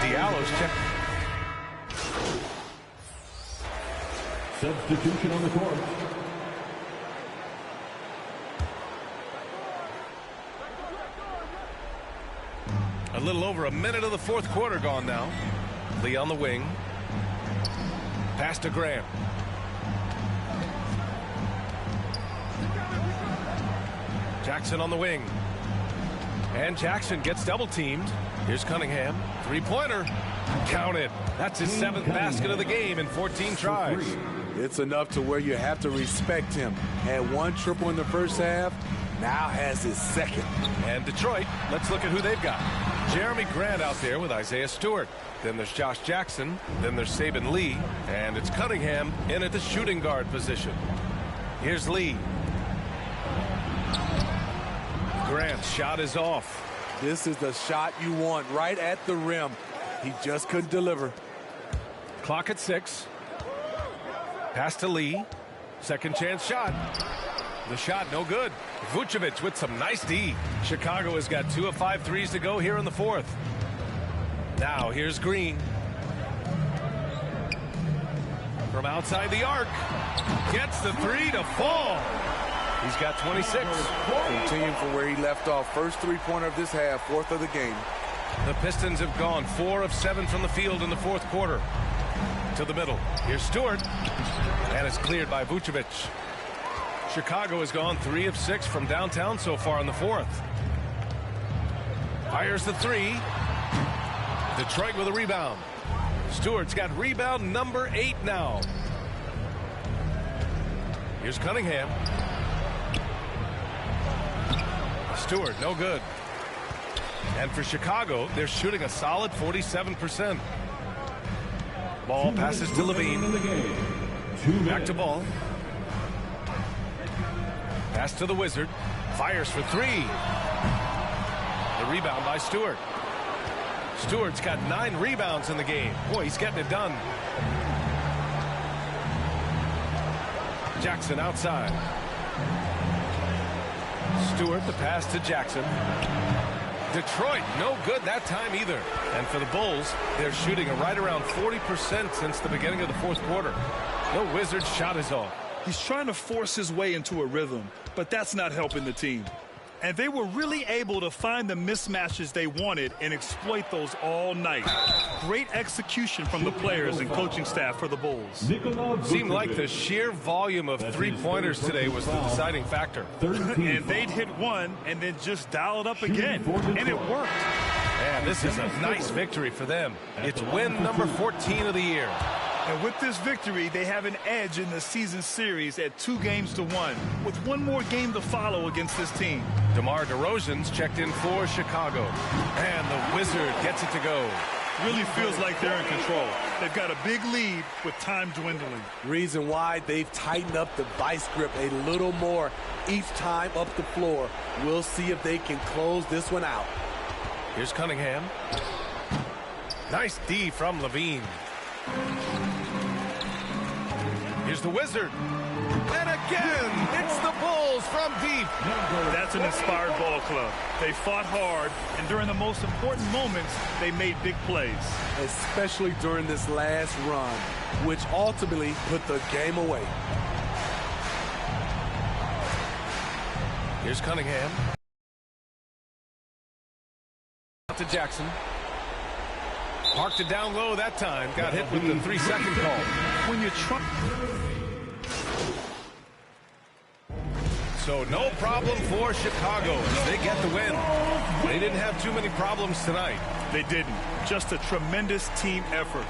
Diallo's check. Substitution on the court. A little over a minute of the fourth quarter gone now. Lee on the wing. Pass to Graham. Jackson on the wing. And Jackson gets double teamed. Here's Cunningham. Three-pointer. Counted. That's his 7th basket of the game in 14 tries. It's enough to where you have to respect him. Had 1 triple in the first half, now has his 2nd. And Detroit, let's look at who they've got. Jeremy Grant out there with Isaiah Stewart. Then there's Josh Jackson. Then there's Saban Lee. And it's Cunningham in at the shooting guard position. Here's Lee. Grant's shot is off. This is the shot you want right at the rim. He just couldn't deliver. Clock at 6. Pass to Lee. Second chance shot. The shot no good. Vucevic with some nice D. Chicago has got 2 of 5 threes to go here in the fourth. Now here's Green. From outside the arc. Gets the 3 to fall. He's got 26. Continuing from where he left off. First three-pointer of this half, 4th of the game. The Pistons have gone 4 of 7 from the field in the fourth quarter. To the middle. Here's Stewart. And it's cleared by Vucevic. Chicago has gone 3 of 6 from downtown so far in the fourth. Fires the 3. Detroit with a rebound. Stewart's got rebound number 8 now. Here's Cunningham. Stewart, no good. And for Chicago, they're shooting a solid 47%. Ball passes to Levine. Back to Ball. Pass to the Wizard. Fires for 3. The rebound by Stewart. Stewart's got 9 rebounds in the game. Boy, he's getting it done. Jackson outside. Stewart, the pass to Jackson. Detroit, no good that time either. And for the Bulls, they're shooting right around 40% since the beginning of the fourth quarter. The Wizards' shot is off. He's trying to force his way into a rhythm, but that's not helping the team. And they were really able to find the mismatches they wanted and exploit those all night. Great execution from the players and coaching staff for the Bulls. Seemed like the sheer volume of three-pointers today was the deciding factor. And they'd hit one and then just dial it up again. And it worked. And this is a nice victory for them. It's win number 14 of the year. And with this victory, they have an edge in the season series at 2 games to 1, with 1 more game to follow against this team. DeMar DeRozan's checked in for Chicago. And the Wizard gets it to go. Really feels like they're in control. They've got a big lead with time dwindling. Reason why they've tightened up the vice grip a little more each time up the floor. We'll see if they can close this one out. Here's Cunningham. Nice D from Levine. Here's the Wizard. And again, it's the Bulls from deep. That's an inspired ball club. They fought hard, and during the most important moments, they made big plays. Especially during this last run, which ultimately put the game away. Here's Cunningham. Out to Jackson. Parked it down low that time. Got hit with the 3-second call. When you're trying... So no problem for Chicago as they get the win. They didn't have too many problems tonight. They didn't. Just a tremendous team effort.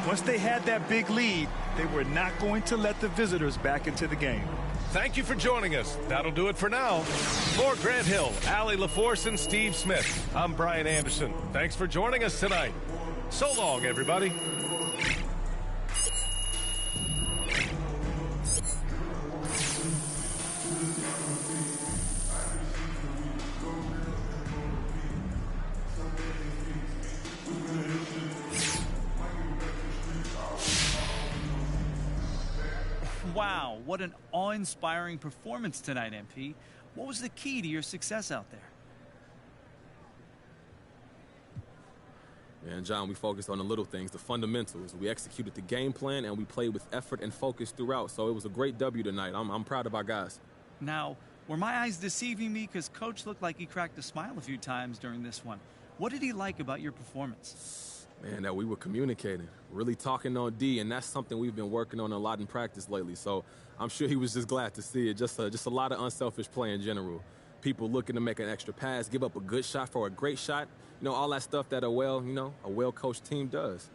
Once they had that big lead, they were not going to let the visitors back into the game. Thank you for joining us. That'll do it for now. For Grant Hill, Allie LaForce, and Steve Smith, I'm Brian Anderson. Thanks for joining us tonight. So long, everybody. Wow, what an awe-inspiring performance tonight, MP. What was the key to your success out there? Man, John, we focused on the little things, the fundamentals. We executed the game plan, and we played with effort and focus throughout. So it was a great W tonight. I'm proud of our guys. Now, were my eyes deceiving me? Because Coach looked like he cracked a smile a few times during this one. What did he like about your performance? Man, that we were communicating, really talking on D, and that's something we've been working on a lot in practice lately. So I'm sure he was just glad to see it. Just a lot of unselfish play in general. People looking to make an extra pass, give up a good shot for a great shot. You know, all that stuff that a well-coached team does.